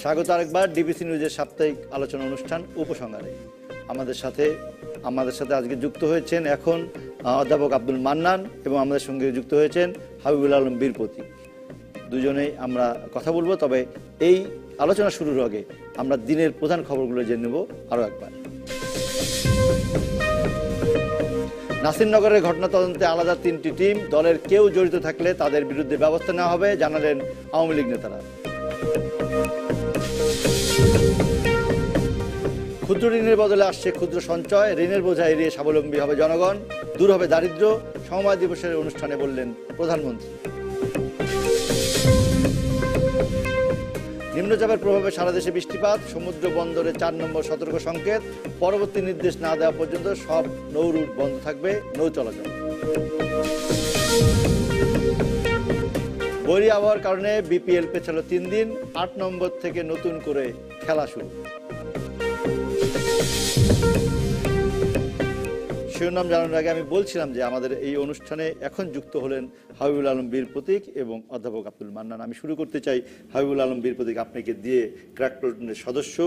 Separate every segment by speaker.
Speaker 1: স্বাগত আরেকবার ডিবিসি নিউজের সাপ্তাহিক আলোচনা অনুষ্ঠান উপসংহারে। আমাদের সাথে আজকে যুক্ত হয়েছেন এখন অধ্যাপক আব্দুল মান্নান এবং আমাদের সঙ্গে যুক্ত হয়েছেন হাবিবুল আলম বীরপতি। দুজনেই আমরা কথা বলবো, তবে এই আলোচনা শুরুর আগে আমরা দিনের প্রধান খবরগুলো জেনে নেব আরও একবার। নাসিরনগরের ঘটনা তদন্তে আলাদা 3টি টিম, দলের কেউ জড়িত থাকলে তাদের বিরুদ্ধে ব্যবস্থা নেওয়া হবে জানালেন আওয়ামী লীগ নেতারা। ক্ষুদ্র ঋণের বদলে আসছে ক্ষুদ্র সঞ্চয়, ঋণের বোঝা এড়িয়ে স্বাবলম্বী হবে জনগণ, দূর হবে দারিদ্র্য, সমবায় দিবসের অনুষ্ঠানে বললেন প্রধানমন্ত্রী। নিম্নচাপের প্রভাবে সারা দেশে বৃষ্টিপাত, সমুদ্র বন্দরে 4 নম্বর সতর্ক সংকেত, পরবর্তী নির্দেশ না দেওয়া পর্যন্ত সব নৌ রুট বন্ধ থাকবে, নৌ চলাচল। বৈরী আবহাওয়ার কারণে বিপিএল পেছালো 3 দিন, 8 নম্বর থেকে নতুন করে খেলা শুরু। শিরোনাম জানানোর আগে আমি বলছিলাম যে আমাদের এই অনুষ্ঠানে এখন যুক্ত হলেন হাবিবুল আলম বীরপতিক এবং অধ্যাপক আব্দুল মান্নান। আমি শুরু করতে চাই হাবিবুল আলম বীরপতিক, আপনাকে দিয়ে। ক্র্যাক প্লাটুনের সদস্য,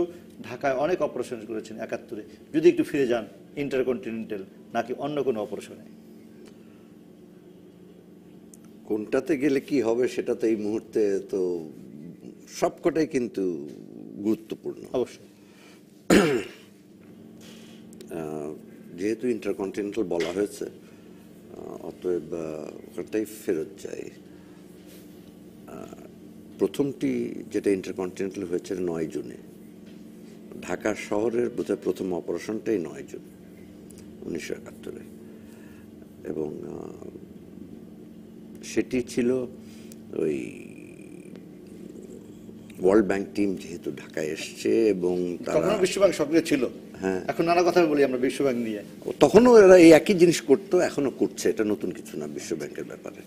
Speaker 1: ঢাকায় অনেক অপারেশন করেছেন 71-এ, যদি একটু ফিরে যান, ইন্টারকন্টিনেন্টাল নাকি অন্য কোনো অপারেশনে?
Speaker 2: কোনটাতে গেলে কি হবে সেটা তো এই মুহূর্তে তো সবকটাই কিন্তু গুরুত্বপূর্ণ।
Speaker 1: অবশ্যই।
Speaker 2: যেহেতু ইন্টারকন্টিনেন্টাল বলা হয়েছে, অতএব ওখানটাই ফেরত যাই। প্রথমটি যেটা ইন্টারকন্টিনেন্টাল হয়েছে 9 জুনে, ঢাকা শহরের বোধহয় প্রথম অপারেশনটাই 9 জুন 1971-এ, এবং সেটি ছিল ওই ওয়ার্ল্ড ব্যাংক টিম যেহেতু ঢাকায় এসছে এবং
Speaker 1: তখনও বিশ্বব্যাংক সক্রিয় ছিল। হ্যাঁ, এখন নানা কথা বলি আমরা বিশ্বব্যাংক নিয়ে।
Speaker 2: তখনও এরা এই একই জিনিস করতো, এখনো করছে, এটা নতুন কিছু না বিশ্বব্যাংকের ব্যাপারে।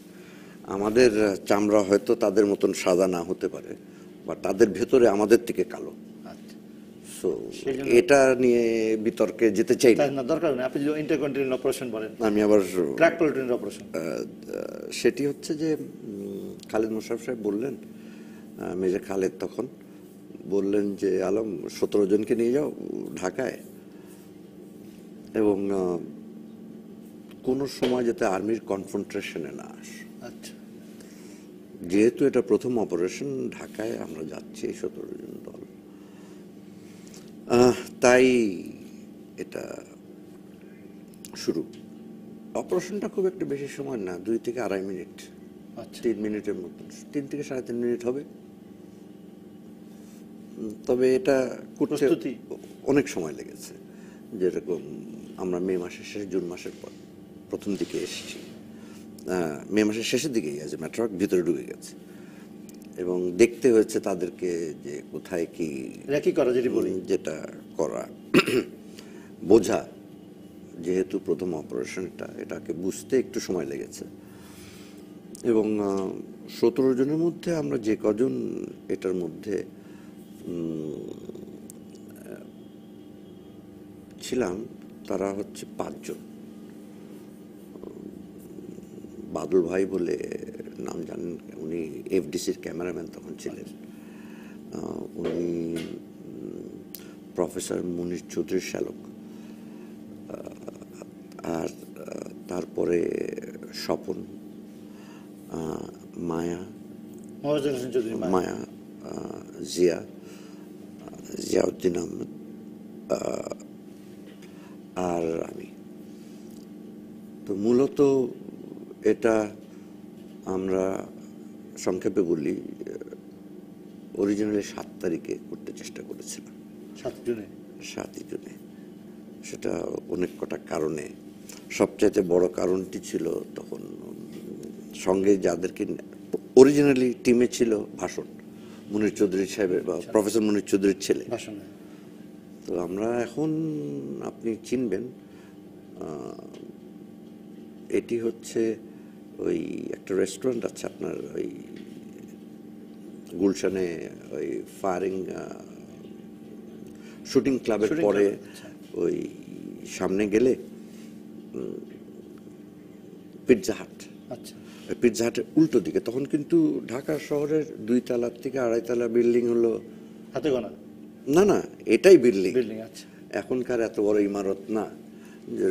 Speaker 2: আমাদের চামড়া হয়তো তাদের মতন সাদা না হতে পারে, বা তাদের ভেতরে আমাদের থেকে কালো। সো এটা নিয়ে বিতর্কে যেতে চাই না,
Speaker 1: দরকার নেই। আপনি যদি ইন্টারকন্টিনেন্টাল অপারেশন বলেন,
Speaker 2: আমি আবার
Speaker 1: ক্র্যাক প্লাটুনের অপারেশন,
Speaker 2: সেটি হচ্ছে যে খালেদ মোশাররফ সাহেব বললেন, মেজর খালেদ তখন বললেন যে আলম 17 জনকে নিয়ে যাও ঢাকায়, এবং কোনো সময় যাতে আর্মির কনফ্রন্ট্রেশনে না আসে।
Speaker 1: আচ্ছা,
Speaker 2: যেহেতু এটা প্রথম অপারেশন, ঢাকায় আমরা যাচ্ছি 17 জন দল, তাই এটা শুরু। অপারেশনটা খুব একটা বেশি সময় না, 2 থেকে 2.5 মিনিট, 3 মিনিটের মতন, 3 থেকে 3.5 মিনিট হবে। তবে এটা করতে অনেক সময় লেগেছে। যেরকম আমরা মে মাসের শেষে, জুন মাসের পর প্রথম দিকে এসেছি, মে মাসের শেষের দিকেই আছে মেট্রো ভিতরে ঢুকে গেছে, এবং দেখতে হয়েছে তাদেরকে যে কোথায় কি
Speaker 1: করা,
Speaker 2: যেটা করা বোঝা। যেহেতু প্রথম অপারেশনটা, এটাকে বুঝতে একটু সময় লেগেছে, এবং 17 জনের মধ্যে আমরা যে কজন এটার মধ্যে ছিলাম তারা হচ্ছে 5 জন। বাদল ভাই বলে নাম জানেন, উনি এফডিসির ক্যামেরাম্যান তখন ছিলেন। উনি প্রফেসর মুনির চৌধুরী শ্যালক, আর তারপরে স্বপন, মায়া, জিয়াউদ্দিন আহমেদ, আর আমি। তো মূলত এটা আমরা সংক্ষেপে বলি, অরিজিনালি 7 তারিখে করতে চেষ্টা করেছিলাম, 7 জুনে। সেটা অনেক কটা কারণে, সবচাইতে বড় কারণটি ছিল তখন সঙ্গে যাদেরকে অরিজিনালি টিমে ছিল ভাষণ, মুনির চৌধুরী সাহেবের বা প্রফেসর মুনির চৌধুরীর ছেলে। তো আমরা এখন, আপনি চিনবেন, এটি হচ্ছে ওই একটা রেস্টুরেন্ট আছে আপনার ওই গুলশানে, ওই ফায়ারিং শুটিং ক্লাবের পরে ওই সামনে গেলে পিৎজা হাট। আচ্ছা, পিৎজা হাটের উল্টো দিকে। তখন কিন্তু ঢাকা শহরের 2 তলার থেকে 2.5 তলা বিল্ডিং হলো
Speaker 1: হাতে গোনা
Speaker 2: না না, এটাই বিল্ডিং।
Speaker 1: বিল্ডিং, আচ্ছা।
Speaker 2: এখনকার এত বড় ইমারত না। যে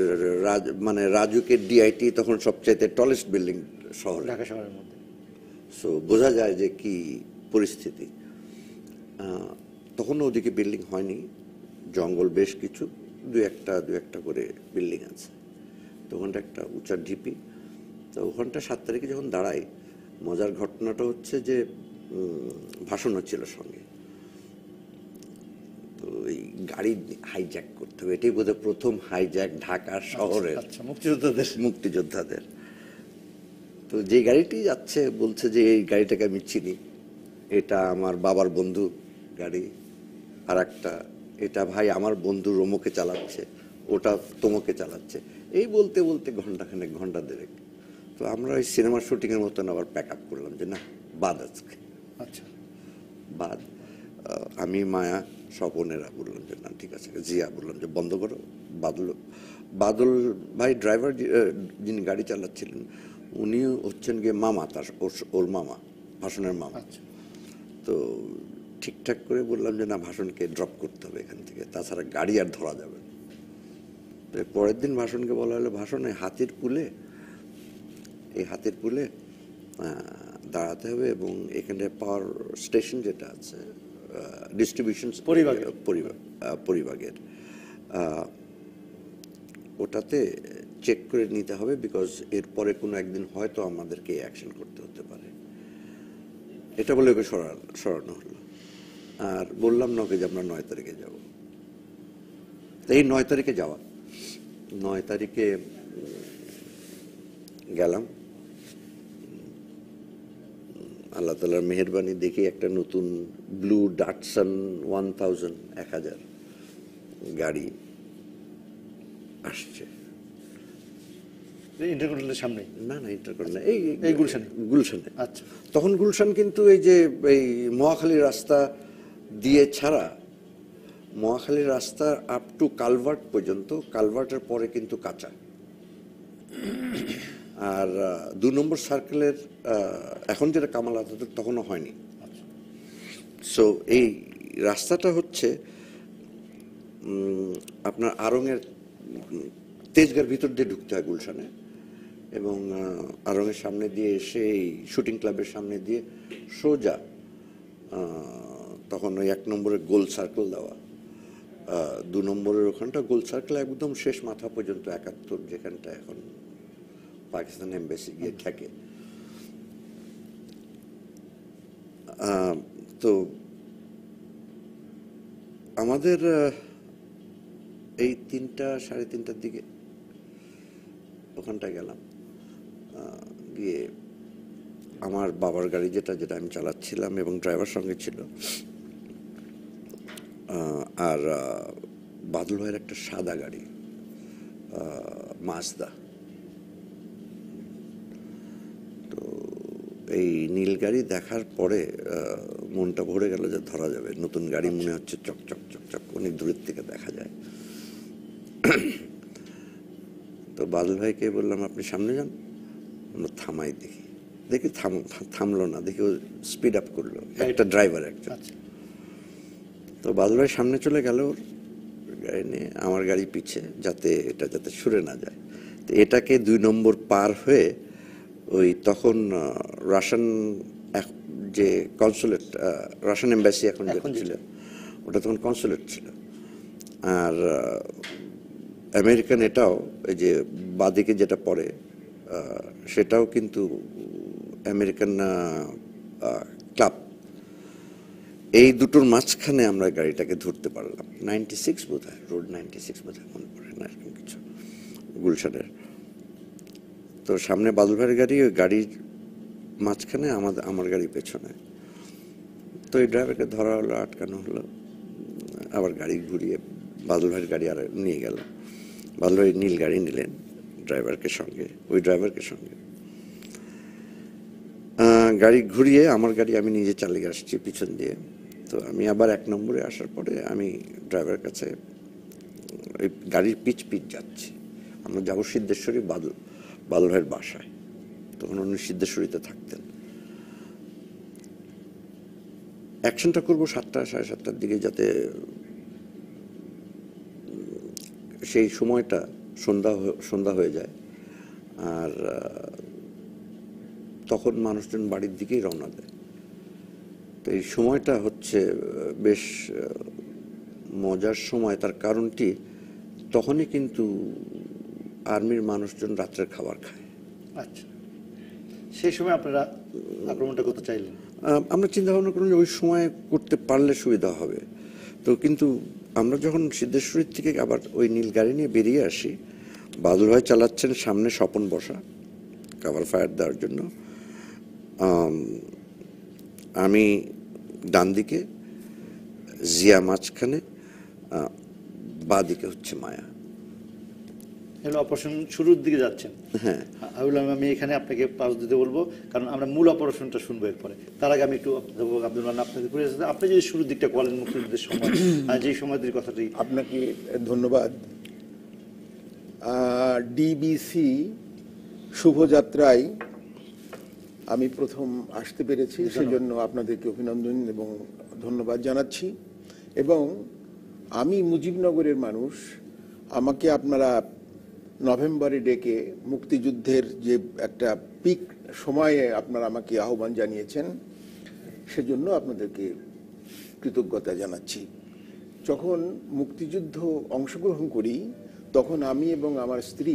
Speaker 2: মানে রাজুকের ডিআইটি তখন সবচাইতে টলেস্ট বিল্ডিং শহরে,
Speaker 1: ঢাকা শহরের মধ্যে।
Speaker 2: সো বোঝা যায় যে কি পরিস্থিতি। তখন ওদিকে বিল্ডিং হয়নি, জঙ্গল বেশ কিছু, দু একটা করে বিল্ডিং আছে। তো ওখানটা একটা উঁচা ঢিপি। তো ওখানটা 7 তারিখে যখন দাঁড়াই, মজার ঘটনাটা হচ্ছে যে ভাষণ হচ্ছিল সঙ্গে। তো এই গাড়ি হাইজ্যাক করতে হবে, এটাই বোধহয় প্রথম হাইজ্যাক ঢাকা শহরের।
Speaker 1: আচ্ছা,
Speaker 2: মুক্তিযোদ্ধাদের। তো যে গাড়িটি যাচ্ছে বলছে যে এই গাড়িটাকে আমি চিনি, এটা আমার বাবার বন্ধু গাড়ি, আর একটা এটা ভাই আমার বন্ধু রোমকে চালাচ্ছে, ওটা তোমাকে চালাচ্ছে। এই বলতে বলতে ঘন্টাখানেক, ঘন্টা দেড়েক। তো আমরা ওই সিনেমার শুটিংয়ের মতন আবার প্যাক আপ করলাম যে না, বাদ আজকে।
Speaker 1: আচ্ছা,
Speaker 2: বাদ। আমি, মায়া, স্বপনেরা বললাম যে না ঠিক আছে, জিয়া বললাম যে বন্ধ করো। বাদল ভাই ড্রাইভার, যিনি গাড়ি চালাচ্ছিলেন, উনি হচ্ছেন গিয়ে মামা, তার ওর মামা, ভাষণের মামা। তো ঠিকঠাক করে বললাম যে না, ভাষণকে ড্রপ করতে হবে এখান থেকে, তাছাড়া গাড়ি আর ধরা যাবে না। তো পরের দিন ভাষণকে বলা হলো, ভাষণে হাতির পুলে, এই হাতির পুলে দাঁড়াতে হবে, এবং এখানে পাওয়ার স্টেশন যেটা আছে, ডিস্ট্রিবিউশন পরিবাগের, ওটাতে চেক করে নিতে হবে, বিকজ এরপরে কোনো একদিন হয়তো আমাদেরকে অ্যাকশন করতে হতে পারে। এটা বলে ওকে সরানো হলো। আর বললাম না ওকে যে আমরা 9 তারিখে যাব। তো এই 9 তারিখে যাওয়া, 9 তারিখে গেলাম। আল্লাহ তাআলার মেহেরবানি দেখি একটা নতুন ব্লু ডাটসন 1000 গাড়ি আসছে।
Speaker 1: ইন্টারকন্টিনেন্টালের সামনে?
Speaker 2: না না, ইন্টারকন্টিনেন্টাল
Speaker 1: এই গুলশানে।
Speaker 2: আচ্ছা। তখন গুলশান কিন্তু এই যে এই মহাখালী রাস্তা দিয়ে ছাড়া, মহাখালী রাস্তা আপ টু কালভার্ট পর্যন্ত, কালভার্টের পরে কিন্তু কাঁচা। আর 2 নম্বর সার্কেলের এখন যেটা কামাল আতাতুর্ক, তখনও হয়নি। সো এই রাস্তাটা হচ্ছে আপনার আড়ংয়ের তেজগাঁর ভিতর দিয়ে ঢুকতে হয় গুলশানে, এবং আড়ংয়ের সামনে দিয়ে এসে এই শুটিং ক্লাবের সামনে দিয়ে সোজা, তখন ওই 1 নম্বরের গোল সার্কেল দেওয়া, 2 নম্বরের ওখানটা গোল সার্কেল একদম শেষ মাথা পর্যন্ত 71, যেখানটা এখন পাকিস্তান এমবাসি গিয়ে ঠেকে। তো আমাদের এই 3টা, 3:30টার দিকে ওখানটায় গেলাম। গিয়ে আমার বাবার গাড়ি যেটা আমি চালাচ্ছিলাম, এবং ড্রাইভার সঙ্গে ছিল, আর বাদল ভাইয়ের একটা সাদা গাড়ি, মাজদা। তো এই নীল গাড়ি দেখার পরে মনটা ভরে গেল যে ধরা যাবে, নতুন গাড়ি মনে হচ্ছে, চকচক চকচক, অনেক দূরের থেকে দেখা যায়। তো বাদল ভাইকে বললাম আপনি সামনে যান, আমরা থামাই দেখি। থামলো না, দেখি ও স্পিড আপ করলো, একটা ড্রাইভার একজন। তো বাদল ভাই সামনে চলে গেল ওর গাড়ি নিয়ে, আমার গাড়ি পিছে, যাতে সরে না যায়। তো এটাকে 2 নম্বর পার হয়ে ওই তখন রাশিয়ান যে কনসুলেট, রাশিয়ান এম্বাসি এখন যেটা ছিল, ওটা তখন কনসুলেট ছিল। আর আমেরিকান, এটাও এই যে বাদিকে যেটা পড়ে, সেটাও কিন্তু আমেরিকান ক্লাব। এই দুটোর মাঝখানে আমরা গাড়িটাকে ধরতে পারলাম। 96 বোধহয়, রোড 96 বোধহয়, মনে পড়ে না এরকম কিছু, গুলশানের। তো সামনে বাদল ভাইয়ের গাড়ি, ওই গাড়ির মাঝখানে, আমার গাড়ি পেছনে। তো এই ড্রাইভারকে ধরা হলো, আটকানো হলো, আবার গাড়ি ঘুরিয়ে বাদল ভাইয়ের গাড়ি আর নিয়ে গেল। বাদল ভাই নীল গাড়ি নিলেন, ড্রাইভারকে সঙ্গে, ওই ড্রাইভারকে সঙ্গে। গাড়ি ঘুরিয়ে আমার গাড়ি আমি নিজে চালিয়ে আসছি পিছন দিয়ে। তো আমি আবার 1 নম্বরে আসার পরে আমি ড্রাইভারের কাছে, ওই গাড়ির পিচ যাচ্ছি, আমরা যাবো সিদ্ধেশ্বরী বাদল ভাইয়ের বাসায়। তখন উনি সিদ্ধেশ্বরীতে থাকতেন। অ্যাকশনটা করবো 7টা সাড়ে 7টার দিকে, যাতে সেই সময়টা সন্ধ্যা হয়ে যায়, আর তখন মানুষজন বাড়ির দিকেই রওনা দেয়। তো এই সময়টা হচ্ছে বেশ মজার সময়। তার কারণটি, তখনই কিন্তু আর্মির মানুষজন রাত্রের খাবার খায়।
Speaker 1: আচ্ছা, সেই সময় আপনারা আক্রমণটা করতে চাইলেন?
Speaker 2: আমরা চিন্তা ভাবনা করলাম যে ওই সময় করতে পারলে সুবিধা হবে। তো কিন্তু আমরা যখন সিদ্ধেশ্বরীর থেকে আবার ওই নীল গাড়ি নিয়ে বেরিয়ে আসি, বাদল ভাই চালাচ্ছেন, সামনে স্বপন বসা কাভার ফায়ার দেওয়ার জন্য, আমি ডান দিকে, জিয়া মাঝখানে, বাঁ দিকে হচ্ছে মায়া।
Speaker 1: অপারেশন শুরুর দিকে যাচ্ছেন?
Speaker 2: হ্যাঁ।
Speaker 1: আমি এখানে আপনাকে পাস দিতে বলবো, কারণ আমরা মূল অপারেশনটা শুনবো এরপরে। তার আগে আমি একটু আব্দুল মান্নান আপনাকে ঘুরে আসতে, আপনি যদি শুরুর দিকটা বলেন, মুক্তিযুদ্ধের সময় যেই সময়টির কথাটি।
Speaker 3: আপনাকে ধন্যবাদ। ডিবিসি শুভযাত্রায় আমি প্রথম আসতে পেরেছি, সেজন্য আপনাদেরকে অভিনন্দন এবং ধন্যবাদ জানাচ্ছি। এবং আমি মুজিবনগরের মানুষ, আমাকে আপনারা নভেম্বরে ডেকে মুক্তিযুদ্ধের যে একটা পিক সময়ে আপনারা আমাকে আহ্বান জানিয়েছেন, সেজন্য আপনাদেরকে কৃতজ্ঞতা জানাচ্ছি। যখন মুক্তিযুদ্ধ অংশগ্রহণ করি, তখন আমি এবং আমার স্ত্রী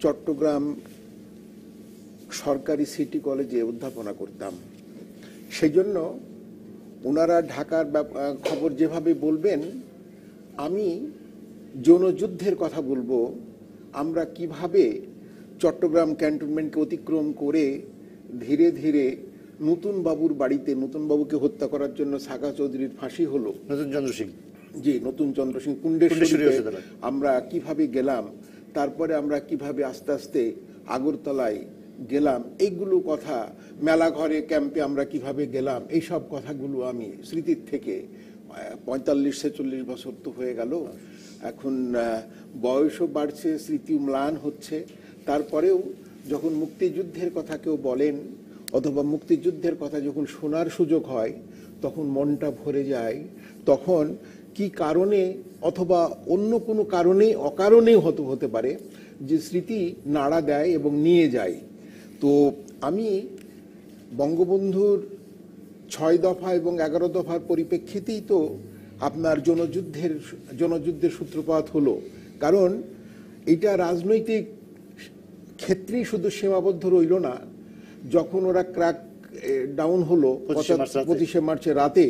Speaker 3: চট্টগ্রাম সরকারি সিটি কলেজে অধ্যাপনা করতাম। সেই জন্য ওনারা ঢাকার খবর যেভাবে বলবেন, আমি জনযুদ্ধের কথা বলবো। আমরা কিভাবে চট্টগ্রাম ক্যান্টনমেন্টকে অতিক্রম করে ধীরে ধীরে নতুন বাবুর বাড়িতে, নতুন বাবুকে হত্যা করার জন্য সাকা চৌধুরীর ফাঁসি হলো,
Speaker 1: নতুন চন্দ্র সিং,
Speaker 3: জি নতুন চন্দ্র সিং কুণ্ডেশ্বরীতে আমরা কিভাবে গেলাম, তারপরে আমরা কিভাবে আস্তে আস্তে আগরতলায় গেলাম, এইগুলো কথা, মেলাঘরে ক্যাম্পে আমরা কিভাবে গেলাম, এই সব কথাগুলো আমি স্মৃতির থেকে 45-46 বছর তো হয়ে গেল, এখন বয়সও বাড়ছে, স্মৃতি ম্লান হচ্ছে। তারপরেও যখন মুক্তিযুদ্ধের কথা কেউ বলেন, অথবা মুক্তিযুদ্ধের কথা যখন শোনার সুযোগ হয়, তখন মনটা ভরে যায়। তখন কি কারণে, অথবা অন্য কোনো কারণে, অকারণেও হতে পারে, যে স্মৃতি নাড়া দেয় এবং নিয়ে যায়। তো আমি বঙ্গবন্ধুর 6 দফা এবং 11 দফার পরিপ্রেক্ষিতেই তো আপনার জনযুদ্ধের সূত্রপাত হলো। কারণ এটা রাজনৈতিক ক্ষেত্রেই শুধু সীমাবদ্ধ রইল না। যখন ওরা ক্র্যাক ডাউন হলো 25শে মার্চের রাতে,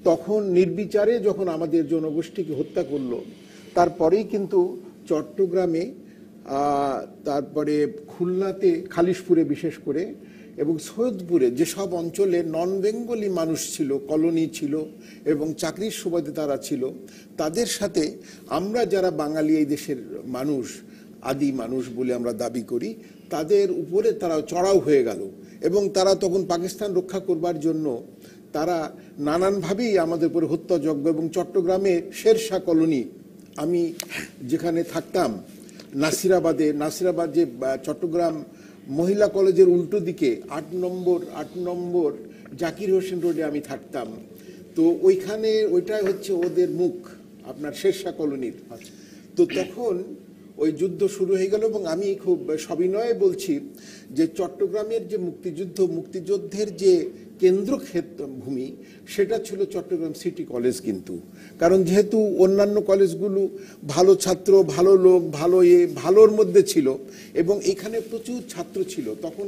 Speaker 3: তখন নির্বিচারে যখন আমাদের জনগোষ্ঠীকে হত্যা করলো, তারপরেই কিন্তু চট্টগ্রামে, তারপরে খুলনাতে, খালিশপুরে বিশেষ করে, এবং সৈয়দপুরে যেসব অঞ্চলে নন বেঙ্গলি মানুষ ছিল, কলোনি ছিল এবং চাকরির সুবাদে তারা ছিল, তাদের সাথে আমরা যারা বাঙালি, এই দেশের মানুষ, আদি মানুষ বলে আমরা দাবি করি, তাদের উপরে তারা চড়াও হয়ে গেল। এবং তারা তখন পাকিস্তান রক্ষা করবার জন্য তারা নানানভাবেই আমাদের উপরে হত্যাযজ্ঞ। এবং চট্টগ্রামে শেরশাহ কলোনি, আমি যেখানে থাকতাম নাসিরাবাদ, যে চট্টগ্রাম মহিলা কলেজের উল্টো দিকে 8 নম্বর জাকির হোসেন রোডে আমি থাকতাম। তো ওইখানে, ওইটাই হচ্ছে ওদের মুখ, আপনার শেরশাহ কলোনির। তো তখন ওই যুদ্ধ শুরু হয়ে গেল। এবং আমি খুব সবিনয়ে বলছি যে চট্টগ্রামের যে মুক্তিযুদ্ধের যে কেন্দ্রক্ষেত্র ভূমি, সেটা ছিল চট্টগ্রাম সিটি কলেজ। কিন্তু কারণ যেহেতু অন্যান্য কলেজগুলো ভালো ছাত্র, ভালো লোক, ভালোর মধ্যে ছিল, এবং এখানে প্রচুর ছাত্র ছিল। তখন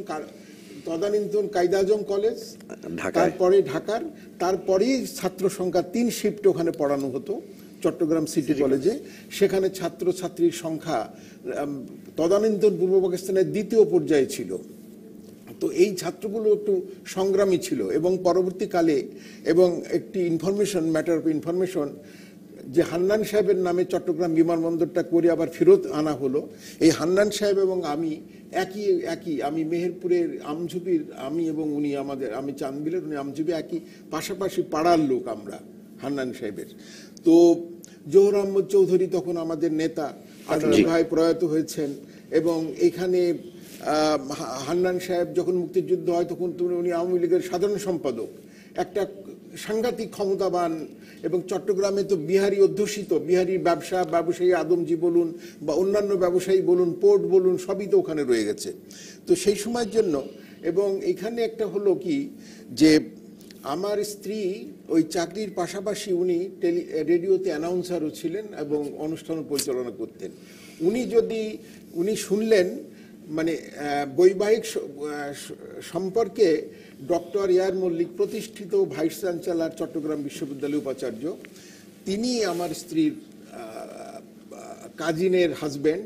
Speaker 3: তদানীন্তন কায়দে আজম কলেজ, তারপরে ঢাকার, তারপরেই ছাত্র সংখ্যা 3 শিফটে ওখানে পড়ানো হতো চট্টগ্রাম সিটি কলেজে। সেখানে ছাত্রছাত্রীর সংখ্যা তদানীন্তন পূর্ব পাকিস্তানের 2য় পর্যায়ে ছিল। তো এই ছাত্রগুলো একটু সংগ্রামী ছিল। এবং পরবর্তীকালে, এবং একটি ম্যাটার অফ ইনফরমেশন, যে হান্নান সাহেবের নামে চট্টগ্রাম বিমানবন্দরটা করে আবার ফেরত আনা হলো। এই হান্নান সাহেব এবং আমি একই আমি মেহেরপুরের আমঝুপির, আমি এবং উনি আমি চাঁদবিলের, উনি আমঝুপি, একই পাশাপাশি পাড়ার লোক আমরা হান্নান সাহেবের। তো জোহর আহমদ চৌধুরী তখন আমাদের নেতা, আজমি ভাই প্রয়াত হয়েছেন। এবং এখানে হান্নান সাহেব যখন মুক্তিযুদ্ধ হয়, তখন উনি আওয়ামী লীগের সাধারণ সম্পাদক। একটা সাংঘাতিক ক্ষমতাবান, এবং চট্টগ্রামে তো বিহারি অধ্যুষিত, বিহারি ব্যবসায়ী আদমজি বলুন বা অন্যান্য ব্যবসায়ী বলুন, পোর্ট বলুন, সবই তো ওখানে রয়ে গেছে। তো সেই সময়ের জন্য, এবং এখানে একটা হলো কি যে আমার স্ত্রী ওই চাকরির পাশাপাশি উনি রেডিওতে অ্যানাউন্সারও ছিলেন এবং অনুষ্ঠানও পরিচালনা করতেন। উনি শুনলেন মানে বৈবাহিক সম্পর্কে ডক্টর এয়ার মল্লিক, প্রতিষ্ঠিত ভাইস চ্যান্সেলর চট্টগ্রাম বিশ্ববিদ্যালয়ের উপাচার্য, তিনি আমার স্ত্রীর কাজিনের হাজব্যান্ড।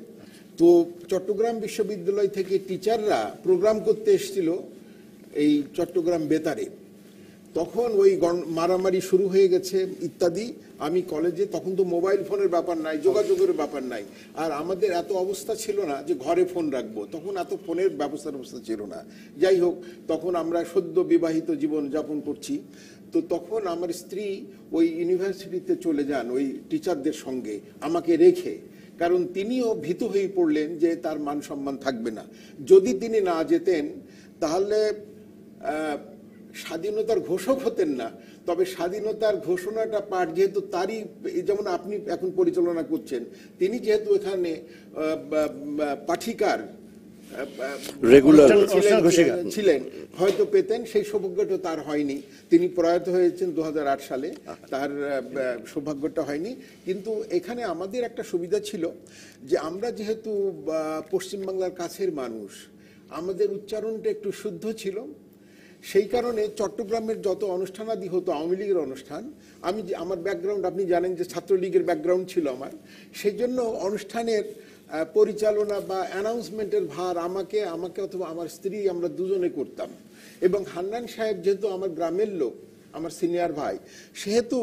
Speaker 3: তো চট্টগ্রাম বিশ্ববিদ্যালয় থেকে টিচাররা প্রোগ্রাম করতে এসেছিল এই চট্টগ্রাম বেতারে। তখন ওই মারামারি শুরু হয়ে গেছে ইত্যাদি। আমি কলেজে, তখন তো মোবাইল ফোনের ব্যাপার নাই, যোগাযোগের ব্যাপার নাই, আর আমাদের এত অবস্থা ছিল না যে ঘরে ফোন রাখবো, তখন এত ফোনের ব্যবস্থা ছিল না। যাই হোক, তখন আমরা সদ্য বিবাহিত জীবন যাপন করছি। তো তখন আমার স্ত্রী ওই ইউনিভার্সিটিতে চলে যান ওই টিচারদের সঙ্গে আমাকে রেখে, কারণ তিনিও ভীত হয়ে পড়লেন যে তার মান সম্মান থাকবে না। যদি তিনি না যেতেন তাহলে স্বাধীনতার ঘোষক হতেন না, তবে স্বাধীনতার ঘোষণাটা পাঠ যেহেতু তারই, যেমন আপনি এখন পরিচালনা করছেন, তিনি যেহেতু এখানে পাঠিকার
Speaker 1: রেগুলার
Speaker 3: ছিলেন, হয়তো পেতেন। সেই সৌভাগ্যটা তার হয়নি। তিনি প্রয়াত হয়েছেন 2008 সালে, তার সৌভাগ্যটা হয়নি। কিন্তু এখানে আমাদের একটা সুবিধা ছিল যে আমরা যেহেতু পশ্চিমবাংলার কাছের মানুষ, আমাদের উচ্চারণটা একটু শুদ্ধ ছিল। সেই কারণে চট্টগ্রামের যত অনুষ্ঠানাদি হতো, আওয়ামী লীগের অনুষ্ঠান, আমার ব্যাকগ্রাউন্ড আপনি জানেন যে ছাত্রলীগের ব্যাকগ্রাউন্ড ছিল আমার, সেই জন্য অনুষ্ঠানের পরিচালনা বা অ্যানাউন্সমেন্টের ভার আমাকে অথবা আমার স্ত্রী, আমরা দুজনে করতাম। এবং হান্নান সাহেব যেহেতু আমার গ্রামের লোক, আমার সিনিয়র ভাই, সেহেতু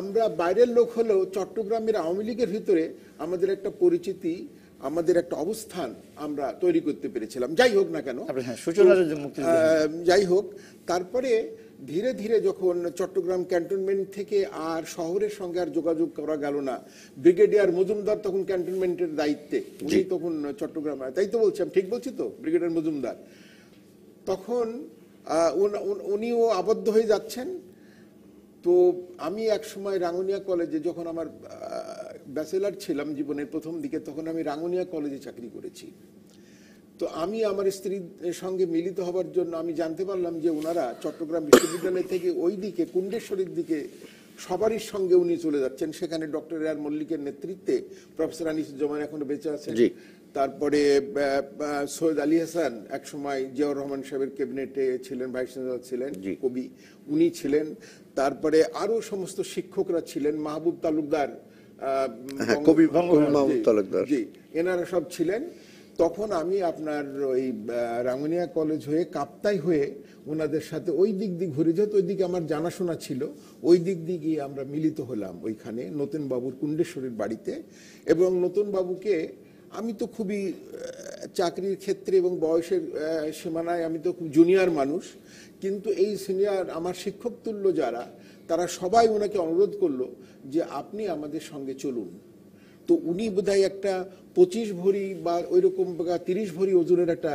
Speaker 3: আমরা বাইরের লোক হলেও চট্টগ্রামের আওয়ামী লীগের ভিতরে আমাদের একটা পরিচিতি, আমাদের একটা অবস্থান আমরা তৈরি করতে পেরেছিলাম। যাই হোক না কেন, যাই হোক, তারপরে ধীরে ধীরে যখন চট্টগ্রাম ক্যান্টনমেন্ট থেকে আর শহরের সঙ্গে আর যোগাযোগ করা গেল না, ব্রিগেডিয়ার মজুমদার তখন ক্যান্টনমেন্টের দায়িত্বে, উনি তখন চট্টগ্রাম, তাই তো বলছি, আমি ঠিক বলছি তো? ব্রিগেডিয়ার মজুমদার তখন উনিও আবদ্ধ হয়ে যাচ্ছেন। তো আমি এক সময় রাঙ্গুনিয়া কলেজে, যখন আমার ব্যাচেলার ছিলাম জীবনের প্রথম দিকে, তখন আমি রাঙ্গুনিয়া কলেজে চাকরি করেছি। তো আমি আমার স্ত্রীর সঙ্গে মিলিত হবার জন্য আমি জানতে পারলাম যে ওনারা চট্টগ্রাম বিশ্ববিদ্যালয় থেকে ওই দিকে কুণ্ডেশ্বরীর দিকে সবারই সঙ্গে উনি চলে যাচ্ছেন। সেখানে ডক্টর এয়ার মল্লিকের নেতৃত্বে প্রফেসর আনিসুজ্জামান এখনো বেঁচে আছেন, তারপরে সৈয়দ আলী হাসান এক সময় জিয়াউর রহমান সাহেবের ক্যাবিনেটে ছিলেন, ভাইস চ্যান্সেলর ছিলেন, কবি উনি ছিলেন, তারপরে আরো সমস্ত শিক্ষকরা ছিলেন, মাহবুব তালুকদার,
Speaker 2: কবি মাহবুব তালুকদার,
Speaker 3: জি, এনারা সব ছিলেন। তখন আমি আপনার ওই রাঙ্গুনিয়া কলেজ হয়ে কাপ্তাই হয়ে ওনাদের সাথে ওই দিক দিয়ে ঘুরে, যেহেতু ওই দিকে আমার জানাশোনা ছিল, ওই দিক দিয়ে গিয়ে আমরা মিলিত হলাম ওইখানে নতুন বাবুর কুণ্ডেশ্বরীর বাড়িতে। এবং নতুন বাবুকে আমি তো খুবই চাকরির ক্ষেত্রে এবং বয়সের সীমানায় আমি তো খুব জুনিয়র মানুষ, কিন্তু এই সিনিয়র আমার শিক্ষক তুল্য যারা, তারা সবাই ওনাকে অনুরোধ করলো যে আপনি আমাদের সঙ্গে চলুন। তো উনি বোধহয় একটা 25 ভরি বা ওইরকম 30 ভরি ওজনের একটা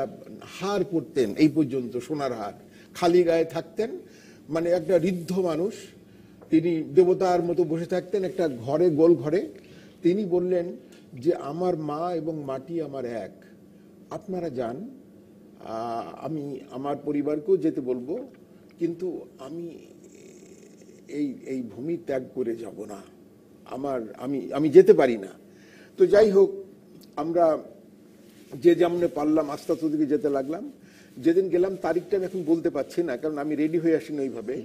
Speaker 3: হার পরতেন, এই পর্যন্ত সোনার হার, খালি গায়ে থাকতেন, মানে একটা ঋদ্ধ মানুষ। তিনি দেবতার মতো বসে থাকতেন একটা ঘরে, গোল ঘরে। তিনি বললেন যে আমার মা এবং মাটি আমার এক, আপনারা যান, আমি আমার পরিবারকেও যেতে বলবো, কিন্তু আমি এই ভূমি ত্যাগ করে যাব না, আমি যেতে পারি না। তো যাই হোক, আমরা যে যেমন পারলাম আস্তে আস্তে দিকে যেতে লাগলাম। যেদিন গেলাম তারিখটা আমি এখন বলতে পারছি না, কারণ আমি রেডি হয়ে আসিনি ওইভাবে,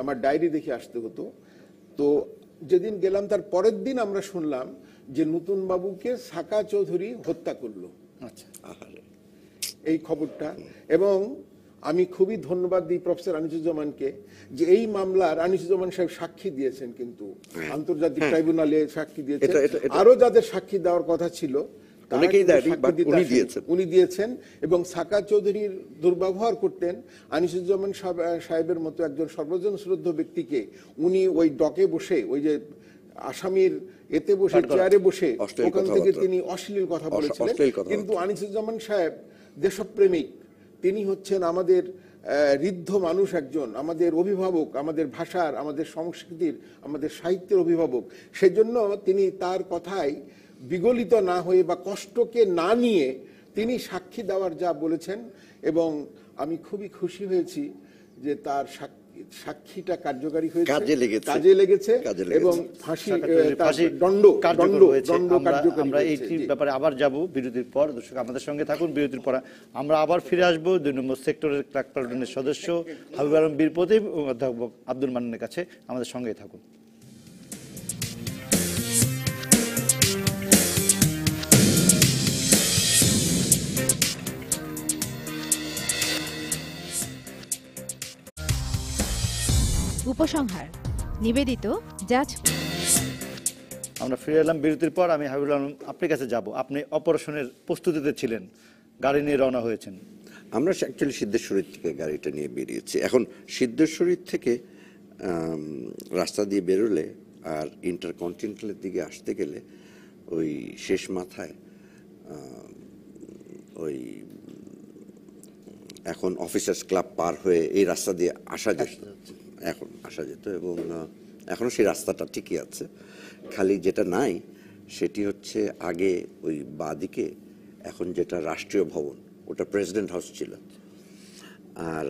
Speaker 3: আমার ডায়েরি দেখে আসতে হতো। তো যেদিন গেলাম তার পরের দিন আমরা শুনলাম যে নতুন বাবুকে সাকা চৌধুরী হত্যা করলো।
Speaker 1: আচ্ছা,
Speaker 3: এই খবরটা। এবং আমি খুবই ধন্যবাদ দিই প্রফেসর আনিসুজ্জামানকে যে এই মামলার আনিসুজ্জামান সাহেব সাক্ষী দিয়েছেন, কিন্তু আন্তর্জাতিক ট্রাইব্যুনালে সাক্ষী দিয়েছেন, আরো যাদের সাক্ষী দেওয়ার কথা ছিল উনি দিয়েছেন। এবং সাকা চৌধুরীর দুর্ব্যবহার করতেন আনিসুজ্জামান সাহেবের মতো একজন সর্বজন শ্রদ্ধ ব্যক্তিকে। উনি ওই ডকে বসে, ওই যে আসামির এতে বসে, চেয়ারে বসে, ওখান থেকে তিনি অশ্লীল কথা বলেছিলেন। কিন্তু আনিসুজ্জামান সাহেব দেশপ্রেমিক, তিনি হচ্ছেন আমাদের ঋদ্ধ মানুষ একজন, আমাদের অভিভাবক, আমাদের ভাষার, আমাদের সংস্কৃতির, আমাদের সাহিত্যের অভিভাবক। সেজন্য তিনি তার কথায় বিগলিত না হয়ে বা কষ্টকে না নিয়ে তিনি সাক্ষী দেওয়ার যা বলেছেন, এবং আমি খুবই খুশি হয়েছি যে তার সাক্ষীটা কার্যকারী হয়েছে, কাজে লেগেছে এবং দণ্ড কার্যকরী।
Speaker 1: আমরা এইটির ব্যাপারে আবার যাব বিরতির পর। দর্শক আমাদের সঙ্গে থাকুন, বিরতির পর আমরা আবার ফিরে আসবো 2 নম্বর সেক্টরের ক্লার্ক প্লাটুনের সদস্য হাবিবুল আলম বীর প্রদীপ এবং অধ্যাপক আব্দুল মান্নানের কাছে। আমাদের সঙ্গেই থাকুন।
Speaker 4: উপসংহার নিবেদিত জাজ।
Speaker 1: আমরা ফিরে এলাম বিরতির পর। আমি হাবিবুল আলম আপনার কাছে যাব। আপনি অপারেশনের প্রস্তুতিতে ছিলেন, গাড়ি নিয়ে রওনা হয়েছেন।
Speaker 2: আমরা অ্যাকচুয়ালি সিদ্ধেশ্বরীর থেকে গাড়িটা নিয়ে বেরিয়েছি। এখন সিদ্ধেশ্বরীর থেকে রাস্তা দিয়ে বেরোলে আর ইন্টারকন্টিনেন্টালের দিকে আসতে গেলে ওই শেষ মাথায় ওই এখন অফিসার্স ক্লাব পার হয়ে এই রাস্তা দিয়ে এখন আসা যেত, এবং এখনো সেই রাস্তাটা ঠিকই আছে। খালি যেটা নাই সেটি হচ্ছে আগে ওই বাঁদিকে এখন যেটা রাষ্ট্রীয় ভবন, ওটা প্রেসিডেন্ট হাউস ছিল, আর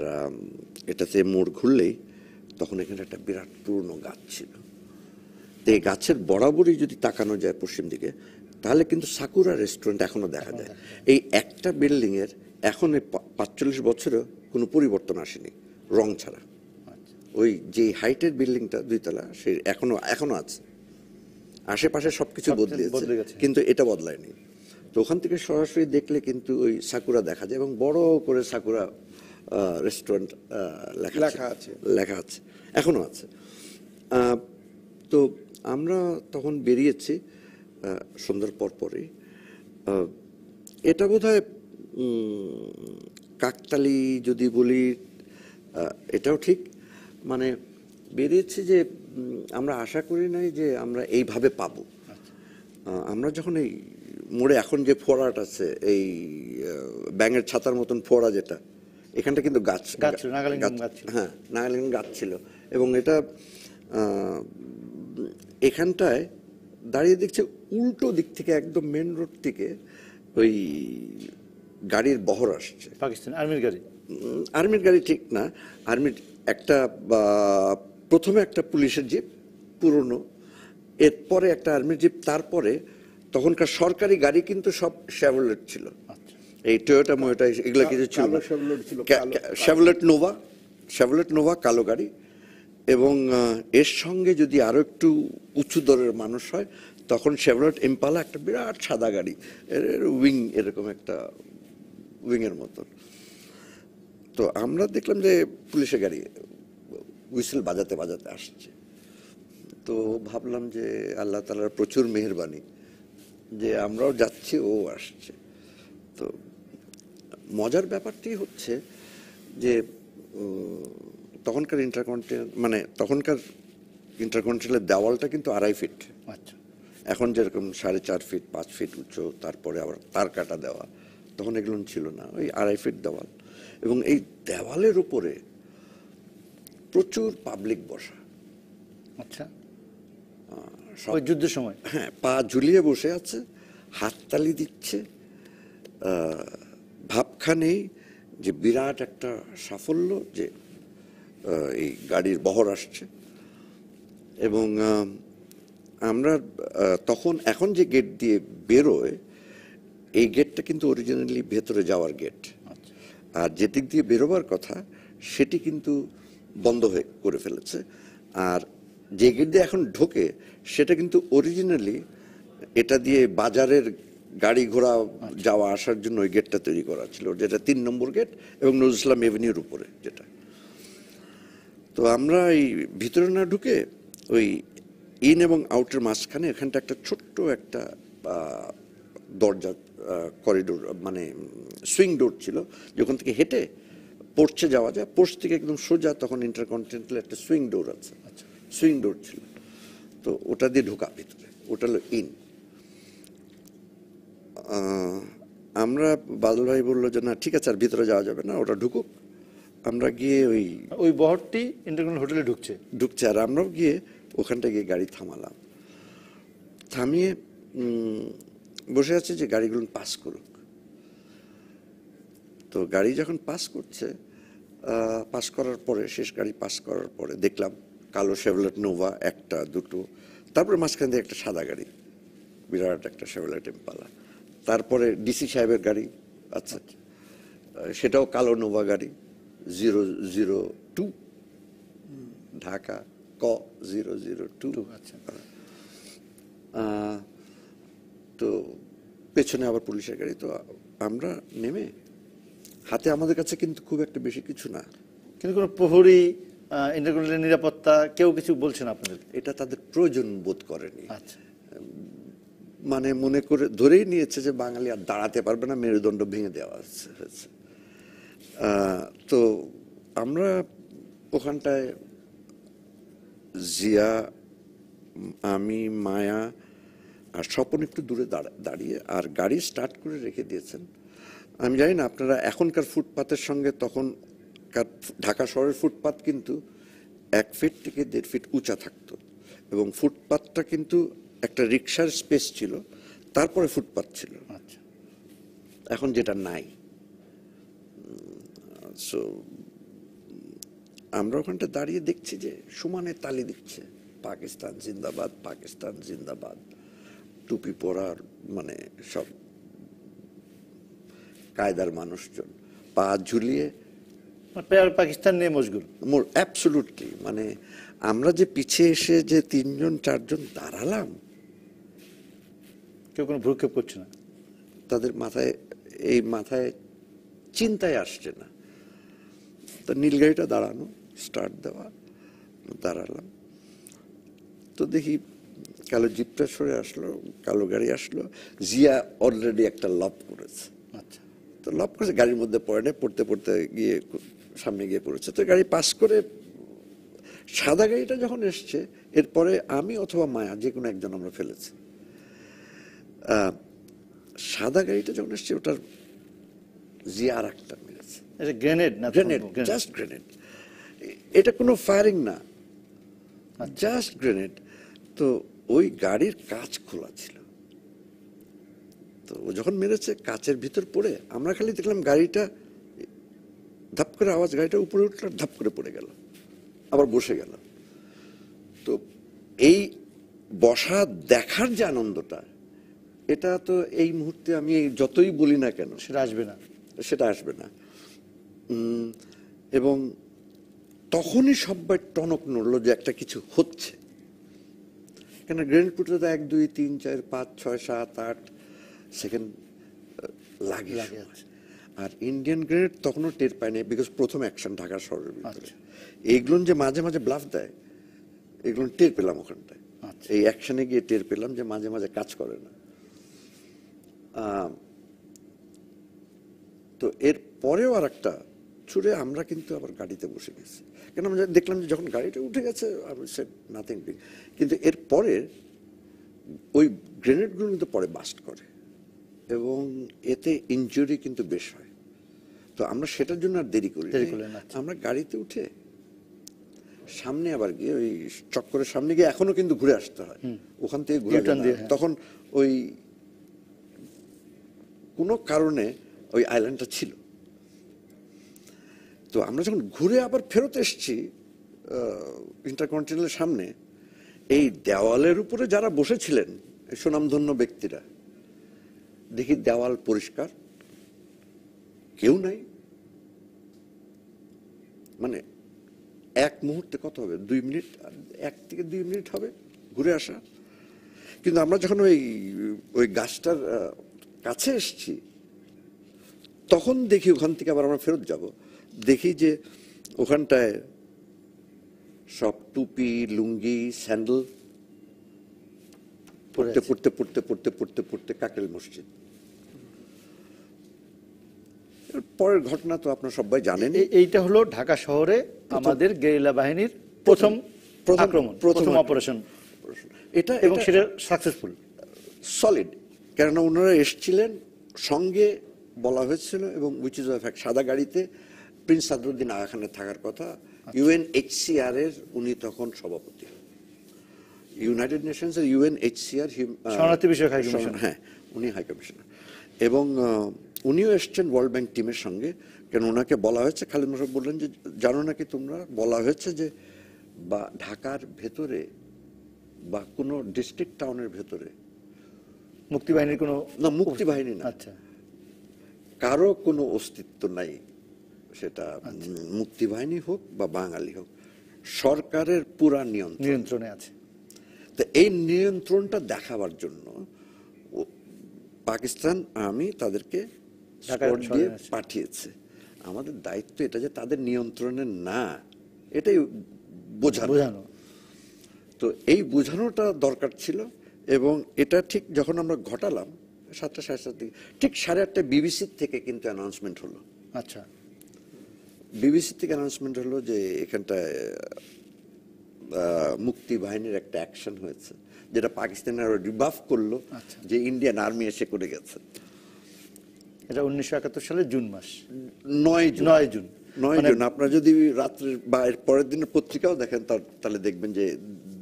Speaker 2: এটাতে মোড় ঘুরলেই তখন এখানে একটা বিরাট পুরনো গাছ ছিল। তো এই গাছের বরাবরই যদি তাকানো যায় পশ্চিম দিকে, তাহলে কিন্তু সাকুরা রেস্টুরেন্ট এখনো দেখা যায়। এই একটা বিল্ডিংয়ের এখন 45 বছরেও কোনো পরিবর্তন আসেনি, রং ছাড়া। ওই যে হাইটের বিল্ডিংটা 2 তলা, সে এখনো আছে। আশেপাশে সবকিছু বদলে গেছে, কিন্তু এটা বদলায়নি। তো ওখান থেকে সরাসরি দেখলে কিন্তু ওই সাকুরা দেখা যায়, এবং বড় করে সাকুরা রেস্টুরেন্ট লেখা আছে, এখনো আছে। তো আমরা তখন বেরিয়েছি সন্ধ্যার পরপরই। এটা বোধহয় কাকতালি যদি বলি, এটাও ঠিক। মানে বেরিয়েছি যে আমরা আশা করি নাই যে আমরা এইভাবে পাবো। আমরা যখন এই মোড়ে এখন যে ফোয়ারাটা আছে, এই ব্যাঙের ছাতার মতন ফোয়ারা যেটা, এখানটা কিন্তু গাছ, হ্যাঁ নাগালিং গাছ ছিল, এবং এটা এখানটায় দাঁড়িয়ে দেখছে উল্টো দিক থেকে একদম মেন রোড থেকে ওই গাড়ির বহর আসছে,
Speaker 1: পাকিস্তান আর্মির গাড়ি
Speaker 2: ঠিক না, আর্মির একটা প্রথমে একটা পুলিশের জিপ পুরনো, এরপরে একটা আর্মির জিপ, তারপরে তখনকার সরকারি গাড়ি কিন্তু সব শেভরলেট ছিল। এই টয়োটা মোয়োটা এগুলো কিছু ছিল, শেভরলেট নোভা কালো গাড়ি। এবং এর সঙ্গে যদি আরো একটু উঁচু দরের মানুষ হয় তখন শেভরলেট ইম্পালা, একটা বিরাট সাদা গাড়ি, উইং, এরকম একটা উইংয়ের মতন। তো আমরা দেখলাম যে পুলিশের গাড়ি হুইসেল বাজাতে বাজাতে আসছে। তো ভাবলাম যে আল্লাহ তাআলার প্রচুর মেহেরবানি যে আমরাও যাচ্ছি, ও আসছে। তো মজার ব্যাপারটি হচ্ছে যে তখনকার ইন্টারকন্টিনেন্টালের দেওয়ালটা কিন্তু 2.5 ফিট।
Speaker 1: আচ্ছা,
Speaker 2: এখন যেরকম 4.5 ফিট 5 ফিট উঁচু, তারপরে আবার তার কাটা দেওয়া, তখন এগুলো ছিল না, ওই 2.5 ফিট দেওয়াল। এবং এই দেওয়ালের উপরে প্রচুর পাবলিক বসা।
Speaker 1: আচ্ছা, ওই যুদ্ধের সময়,
Speaker 2: হ্যাঁ, পা ঝুলিয়ে বসে আছে, হাততালি দিচ্ছে। ভাবখানেই যে বিরাট একটা সাফল্য যে এই গাড়ির বহর আসছে। এবং আমরা তখন, এখন যে গেট দিয়ে বেরোয়, এই গেটটা কিন্তু অরিজিনালি ভেতরে যাওয়ার গেট, আর যেদিক দিয়ে বেরোবার কথা সেটি কিন্তু বন্ধ করে ফেলেছে। আর যে গেট দিয়ে এখন ঢোকে সেটা কিন্তু অরিজিনালি এটা দিয়ে বাজারের গাড়ি ঘোড়া যাওয়া আসার জন্য ওই গেটটা তৈরি করা ছিল, যেটা 3 নম্বর গেট, এবং নজরুল ইসলাম এভিনিউর উপরে যেটা। তো আমরা এই ভিতরে না ঢুকে ওই ইন এবং আউটের মাঝখানে এখানটা একটা ছোট্ট একটা দরজা, করিডোর, মানে সুইং ডোর ছিল, যখন থেকে হেঁটে পোর্চে যাওয়া যায়। পোর্চ থেকে একদম সোজা তখন ইন্টারকন্টিনেন্টাল একটা সুইং ডোর আছে, সুইং ডোর ছিল। তো ওটা দিয়ে ঢোকা ভিতরে, ওটা হলো ইন। আমরা, বাদল ভাই বললো যে না ঠিক আছে, আর ভিতরে যাওয়া যাবে না, ওটা ঢুকুক। আমরা গিয়ে
Speaker 1: ওই বহরটি ইন্টারকন্টিনেন্টাল হোটেলে
Speaker 2: ঢুকছে, আর আমরাও গিয়ে ওখানটা গিয়ে গাড়ি থামালাম, থামিয়ে বসে আছে যে গাড়িগুলো পাস করুক। তো গাড়ি যখন পাস করছে, পাস করার পরে, শেষ গাড়ি পাস করার পরে দেখলাম কালো শেভরলেট নোভা একটা দুটো, তারপরে মাঝখান দিয়ে একটা সাদা গাড়ি, বিরাট একটা শেভরলেট ইম্পালা, তারপরে ডিসি সাহেবের গাড়ি, আচ্ছা সেটাও কালো নোভা গাড়ি, 002 ঢাকা ক 002।
Speaker 1: আচ্ছা,
Speaker 2: তো পেছনে আবার পুলিশের গাড়ি। তো আমরা নেমে, হাতে আমাদের কাছে কিন্তু খুব একটা বেশি কিছু না,
Speaker 1: কিন্তু কোনো প্রহরী, ইন্টারকন্টিনেন্টাল নিরাপত্তা কেউ কিছু বলছেন আপনাদের?
Speaker 2: এটা তাদের প্রয়োজন বোধ করেনি।
Speaker 1: আচ্ছা,
Speaker 2: মানে মনে করে ধরেই নিয়েছে যে বাঙালি আর দাঁড়াতে পারবে না, মেরুদণ্ড ভেঙে দেওয়া হয়েছে। তো আমরা ওখানটায় জিয়া, আমি, মায়া আর স্বপন একটু দূরে দাঁড়িয়ে, আর গাড়ি স্টার্ট করে রেখে দিয়েছেন। আমি জানি না আপনারা এখনকার ফুটপাতের সঙ্গে তখনকার ঢাকা শহরের ফুটপাত কিন্তু 1 ফিট থেকে 1.5 ফিট উঁচা থাকতো, এবং ফুটপাতটা কিন্তু একটা রিক্সার স্পেস ছিল, তারপরে ফুটপাত ছিল।
Speaker 1: আচ্ছা,
Speaker 2: এখন যেটা নাই। সো আমরা ওখানটা দাঁড়িয়ে দেখছি যে সমানে তালি দিচ্ছে, পাকিস্তান জিন্দাবাদ, পাকিস্তান জিন্দাবাদ, টুপি পরার মানে সব কায়দার মানুষজন পা ঝুলিয়ে
Speaker 1: পাকিস্তান নিয়ে মশগুল।
Speaker 2: মোর অ্যাবসলুটলি, মানে আমরা যে পিছিয়ে এসে যে 3জন 4জন দাঁড়ালাম,
Speaker 1: কেউ কোনো ভ্রুক্ষেপ করছে না,
Speaker 2: তাদের মাথায় চিন্তায় আসছে না। তো নীলগাড়িটা দাঁড়ানো, স্টার্ট দেওয়া, দাঁড়ালাম। তো দেখি কালো জিপটা সরে আসলো, কালো গাড়ি আসলো, জিয়া অলরেডি একটা লব করেছে।
Speaker 1: আচ্ছা,
Speaker 2: তো লব করেছে, গাড়ির মধ্যে পড়ে না, পড়তে পড়তে গিয়ে সামনে গিয়ে পড়েছে। তো গাড়ি পাস করে সাদা গাড়িটা যখন এসছে, এরপরে আমি অথবা মায়া যে কোনো একজন আমরা ফেলেছি। সাদা গাড়িটা যখন এসছে, ওটার জিয়া আর একটা মেরেছে।
Speaker 1: এটা গ্রেনেড না?
Speaker 2: গ্রেনেড, জাস্ট গ্রেনেড, এটা কোনো ফায়ারিং না, জাস্ট গ্রেনেড। তো ওই গাড়ির কাঁচ খোলা ছিল, তো ও যখন মেরেছে কাঁচের ভিতর পড়ে আমরা খালি দেখলাম গাড়িটা ধাপ করে আওয়াজ, গাড়িটা উপরে উঠলো, ধাপ করে পড়ে গেল, আবার বসে গেল। তো এই বসা দেখার যে আনন্দটা, এটা তো এই মুহূর্তে আমি যতই বলি না কেন
Speaker 1: সেটা আসবে না,
Speaker 2: সেটা আসবে না। এবং তখনই সবাই টনক নড়লো যে একটা কিছু হচ্ছে, কেন গ্রেনেড ফুটতে তো 1 2 3 4 5 6 7 8 সেকেন্ড লাগে। আর ইন্ডিয়ান গ্রেনেড তখনও টের পায়নি, বিকজ প্রথম অ্যাকশন ঢাকা শহরের ভিতরে। এইগুলো যে মাঝে মাঝে ব্লাফ দেয়, এগুলো টের পেলাম ওখানটায়। এই অ্যাকশনে গিয়ে টের পেলাম যে মাঝে মাঝে কাজ করে না। তো এর পরেও আর একটা ছুড়ে আমরা কিন্তু আবার গাড়িতে বসে গেছি, কেন আমরা দেখলাম যে যখন গাড়িটা উঠে গেছে, নাথিং বিগ। কিন্তু এর পরে ওই গ্রেনেডগুলো কিন্তু পরে বাস্ট করে, এবং এতে ইনজুরি কিন্তু বেশ হয়। তো আমরা সেটার জন্য আর দেরি করি, আমরা গাড়িতে উঠে সামনে আবার গিয়ে ওই চক্করের সামনে গিয়ে, এখনো কিন্তু ঘুরে আসতে হয়, ওখান থেকে ঘুরে তখন ওই কোনো কারণে ওই আইল্যান্ডটা ছিল। তো আমরা যখন ঘুরে আবার ফেরত এসছি ইন্টারকন্টিনেন্টালের সামনে, এই দেওয়ালের উপরে যারা বসেছিলেন সুনামধন্য ব্যক্তিরা, দেখি দেওয়াল পরিষ্কার, কেউ নাই। মানে এক মুহূর্তে কত হবে, 2 মিনিট, 1 থেকে 2 মিনিট হবে ঘুরে আসা। কিন্তু আমরা যখন ওই গাছটার কাছে এসছি, তখন দেখি ওখান থেকে আবার আমরা ফেরত যাব, দেখি যে ওখানটায় সব টুপি, লুঙ্গি, স্যান্ডেল পড়তে পড়তে পড়তে পড়তে পড়তে পড়তে কাকেল মসজিদ। পরের ঘটনা তো আপনারা সবাই জানেন।
Speaker 1: এইটা হলো ঢাকা শহরে আমাদের গেরিলা বাহিনীর প্রথম আক্রমণ, প্রথম অপারেশন,
Speaker 2: এটা
Speaker 1: এবং সেটা সাকসেসফুল,
Speaker 2: সলিড। কেননা ওনারা এসেছিলেন, সঙ্গে বলা হয়েছিল, এবং উইচ ইজ অফ ফ্যাক্ট, সাদা গাড়িতে প্রিন্স সাদরুদ্দিন আগা খানের থাকার কথা। UNHCR এর উনি তখন সভাপতি, ইউনাইটেড নেশনস এর UNHCR
Speaker 1: শরণার্থী বিষয়ক হাই কমিশন,
Speaker 2: হ্যাঁ উনি হাই কমিশনার। এবং উনিও এসছেন ওয়ার্ল্ড ব্যাংক টিমের সঙ্গে। কেন ওনাকে বলা হয়েছে, খালিদ মোশাররফ বললেন যে জানো নাকি তোমরা, বলা হয়েছে যে বা ঢাকার ভেতরে বা কোনো ডিস্ট্রিক্ট টাউনের ভেতরে
Speaker 1: মুক্তিবাহিনীর কোনো
Speaker 2: না, মুক্তিবাহিনী না,
Speaker 1: আচ্ছা
Speaker 2: কারো কোনো অস্তিত্ব নাই, সেটা মুক্তিবাহিনী হোক বা বাঙালি হোক, সরকারের পুরা
Speaker 1: নিয়ন্ত্রণে আছে।
Speaker 2: তো এই নিয়ন্ত্রণটা দেখাবার জন্য পাকিস্তান আর্মি তাদেরকে স্কোয়াড দিয়ে পাঠিয়েছে। আমাদের দায়িত্ব এটা যে তাদের নিয়ন্ত্রণে না, এটাই বোঝানো। তো এই বোঝানোটা দরকার ছিল। এবং এটা ঠিক যখন আমরা ঘটালাম 7টা সাড়ে 7 দিকে, ঠিক 8:30 BBC থেকে কিন্তু অ্যানাউন্সমেন্ট হলো।
Speaker 1: আচ্ছা,
Speaker 2: BBC থেকে অ্যানাউন্সমেন্ট হলো যে এখানটায় মুক্তি বাহিনীর একটা অ্যাকশন হয়েছে, যেটা পাকিস্তান আরো রিবাফ করলো যে ইন্ডিয়ান আর্মি এসে করে গেছে।
Speaker 1: এটা 1971 সালের জুন মাস,
Speaker 2: 9 জুন।
Speaker 1: মানে
Speaker 2: আপনারা যদি রাত্রের বা এর পরের দিনের পত্রিকাও দেখেন তাহলে দেখবেন যে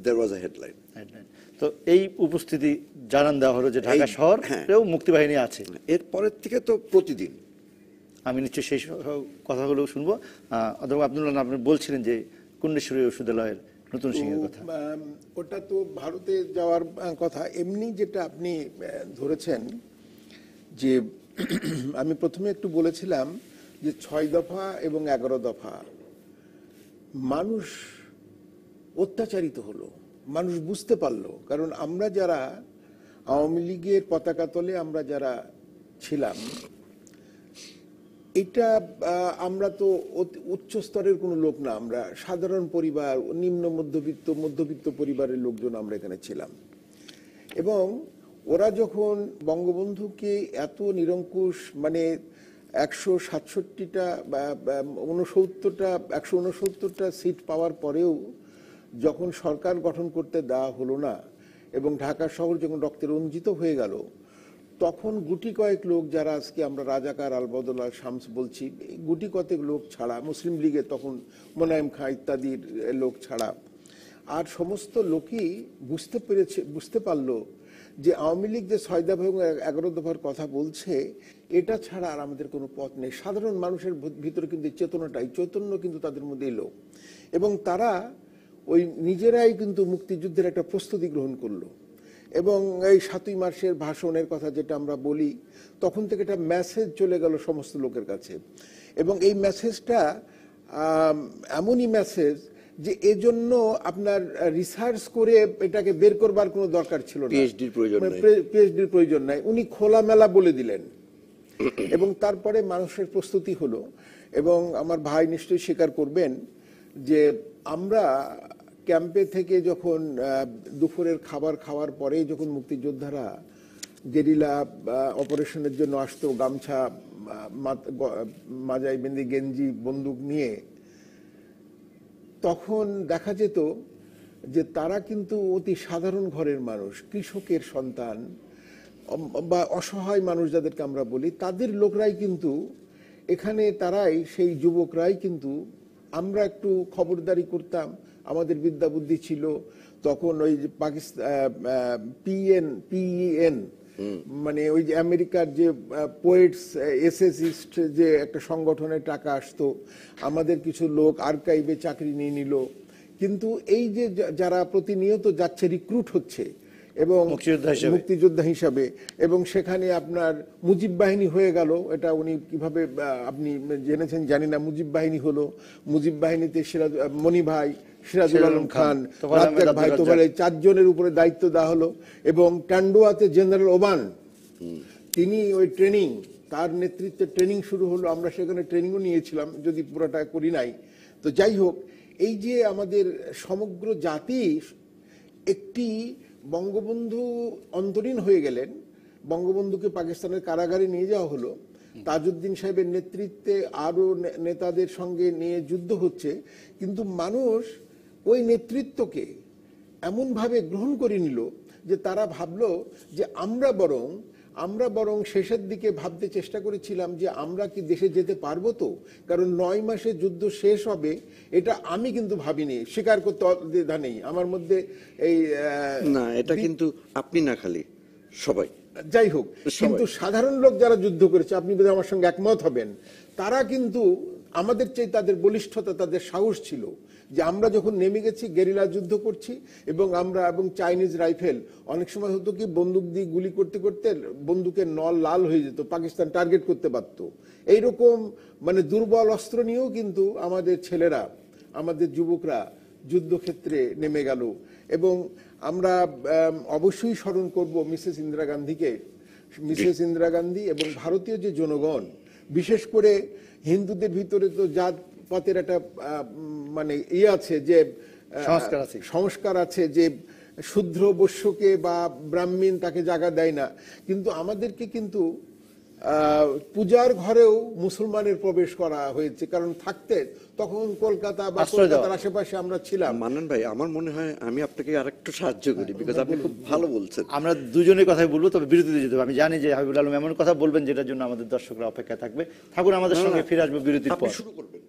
Speaker 2: দেয়ার ওয়াজ আ হেডলাইন।
Speaker 1: তো এই উপস্থিতি জানান দেওয়া হলো যে ঢাকা শহরেও মুক্তিবাহিনী আছে।
Speaker 2: এর পরের থেকে তো প্রতিদিন
Speaker 1: আমি নিশ্চয়ই সেই কথাগুলো শুনবো। অথবা আব্দুল্লাহ, আপনি বলছিলেন যে কুণ্ডেশ্বরী ঔষধালয়ের নতুন সিংহের কথা।
Speaker 3: ওটা তো ভারতে যাওয়ার কথা। এমনি যেটা আপনি ধরেছেন যে আমি প্রথমে একটু বলেছিলাম যে 6 দফা এবং 11 দফা মানুষ অত্যাচারিত হলো, মানুষ বুঝতে পারলো। কারণ আমরা যারা আওয়ামী লীগের পতাকা তলে আমরা যারা ছিলাম, এটা আমরা তো উচ্চ স্তরের কোনো লোক না, আমরা সাধারণ পরিবার, নিম্ন মধ্যবিত্ত পরিবারের লোকজন আমরা এখানে ছিলাম। এবং ওরা যখন বঙ্গবন্ধুকে এত নিরঙ্কুশ, মানে 167টা বা 169টা সিট পাওয়ার পরেও যখন সরকার গঠন করতে দেওয়া হলো না এবং ঢাকা শহর যখন রক্তে রঞ্জিত হয়ে গেল, তখন গুটি কয়েক লোক, যারা আজকে আমরা রাজাকার, আলবদল আল শামস বলছি, গুটি কয়েক লোক ছাড়া, মুসলিম লীগের তখন মোনায়েম খাঁ ইত্যাদির লোক ছাড়া আর সমস্ত লোকই বুঝতে পারলো যে আওয়ামী লীগ যে 6 দফা এবং 11 দফার কথা বলছে, এটা ছাড়া আর আমাদের কোনো পথ নেই। সাধারণ মানুষের ভিতরে কিন্তু চৈতন্য কিন্তু তাদের মধ্যে এলো এবং তারা ওই নিজেরাই কিন্তু মুক্তিযুদ্ধের একটা প্রস্তুতি গ্রহণ করলো। এবং এই 7ই মার্চের ভাষণের কথা যেটা আমরা বলি, তখন থেকে একটা মেসেজ চলে গেল সমস্ত লোকের কাছে। এবং এই মেসেজটা এমনই মেসেজ যে এজন্য আপনার রিসার্চ করে এটাকে বের করবার কোনো দরকার ছিল না, পিএইচডির প্রয়োজন নাই। উনি খোলামেলা বলে দিলেন এবং তারপরে মানুষের প্রস্তুতি হলো। এবং আমার ভাই নিশ্চয়ই স্বীকার করবেন যে আমরা ক্যাম্পে থেকে যখন দুপুরের খাবার খাওয়ার পরে যখন মুক্তিযোদ্ধারা গেরিলা অপারেশনের জন্য আসতো, গামছা মাজায় বেঁধে, গেঞ্জি, বন্দুক নিয়ে, তখন দেখা যেত যে তারা কিন্তু অতি সাধারণ ঘরের মানুষ, কৃষকের সন্তান বা অসহায় মানুষ যাদেরকে আমরা বলি, তাদের লোকরাই কিন্তু এখানে, তারাই সেই যুবকরাই কিন্তু, আমরা একটু খবরদারি করতাম, আমাদের বিদ্যা বুদ্ধি ছিল তখন। ওই যে PEN মানে ওই যে আমেরিকার যে পোয়েটস এসেসিস্ট যে একটা সংগঠনের টাকা আসতো, আমাদের কিছু লোক আর্কাইভে চাকরি নিয়ে নিল। কিন্তু এই যে যারা প্রতিনিয়ত যাচ্ছে, রিক্রুট হচ্ছে এবং মুক্তিযোদ্ধা হিসাবে, এবং সেখানে আপনার মুজিব বাহিনী হয়ে গেল। এটা উনি কিভাবে আপনি জেনেছেন জানি না। মুজিব বাহিনী হলো, মুজিব বাহিনীতে মনি ভাই, সিরাজুল আলম খান, রাজ্জাক ভাই, তোমার এই 4 জনের উপরে দায়িত্ব দেওয়া হলো। এবং টান্ডুয়াতে জেনারেল ওবান, তিনি ওই ট্রেনিং, তার নেতৃত্বে ট্রেনিং শুরু হলো। আমরা সেখানে ট্রেনিংও নিয়েছিলাম, যদি পুরোটা করি নাই। তো যাই হোক, এই যে আমাদের সমগ্র জাতি একটি, বঙ্গবন্ধু অন্তরীণ হয়ে গেলেন, বঙ্গবন্ধুকে পাকিস্তানের কারাগারে নিয়ে যাওয়া হলো, তাজউদ্দিন সাহেবের নেতৃত্বে আরো নেতাদের সঙ্গে নিয়ে যুদ্ধ হচ্ছে, কিন্তু মানুষ ওই নেতৃত্বকে এমনভাবে গ্রহণ করে নিল যে তারা ভাবলো যে আমরা বরং আমরা বরং শেষের দিকে ভাবতে চেষ্টা করেছিলাম যে আমরা কি দেশে যেতে পারবো তো, কারণ 9 মাসে যুদ্ধ শেষ হবে এটা আমি কিন্তু ভাবিনি, স্বীকার করতে দ্বিধা নেই আমার মধ্যে। এই
Speaker 2: না, এটা কিন্তু আপনি না, খালি সবাই।
Speaker 3: যাই হোক, কিন্তু সাধারণ লোক যারা যুদ্ধ করেছে, আপনি বোধহয় আমার সঙ্গে একমত হবেন, তারা কিন্তু আমাদের চেয়ে তাদের বলিষ্ঠতা, তাদের সাহস ছিল যে আমরা যখন নেমে গেছি গেরিলা যুদ্ধ করছি, এবং আমরা এবং চাইনিজ রাইফেল, অনেক সময় হতো কি বন্দুক দিয়ে গুলি করতে করতে বন্দুকের নল লাল হয়ে যেত, পাকিস্তান টার্গেট করতে পারত। এইরকম মানে দুর্বল অস্ত্র নিয়েও কিন্তু আমাদের ছেলেরা, আমাদের যুবকরা যুদ্ধক্ষেত্রে নেমে গেল। এবং আমরা অবশ্যই স্মরণ করব মিসেস ইন্দিরা গান্ধীকে, মিসেস ইন্দিরা গান্ধী এবং ভারতীয় যে জনগণ, বিশেষ করে হিন্দুদের ভিতরে তো জাত পাতের একটা মানে আছে যে সংস্কার আছে যে শূদ্র বৈশ্যকে বা ব্রাহ্মণ তাকে জায়গা দেয় না, কিন্তু আমাদেরকে কিন্তু পূজার ঘরেও মুসলমানের প্রবেশ করা হয়েছে, কারণ থাকতে তখন কলকাতা বা কলকাতার আশেপাশে আমরা ছিলাম।
Speaker 2: মান্নান ভাই, আমার মনে হয় আমি আপনাকে আরেকটু সাহায্য করি, বিকজ আপনি খুব ভালো বলছেন।
Speaker 1: আমরা দুজনের কথাই বলবো, তবে বিরতিতে যেতে হবে। আমি জানি যে হাবিবুল আলম এমন কথা বলবেন যেটার জন্য আমাদের দর্শকরা অপেক্ষায় থাকবে। থাকুন আমাদের সঙ্গে, ফিরে আসবো বিরতির পর।
Speaker 2: শুরু করবেন।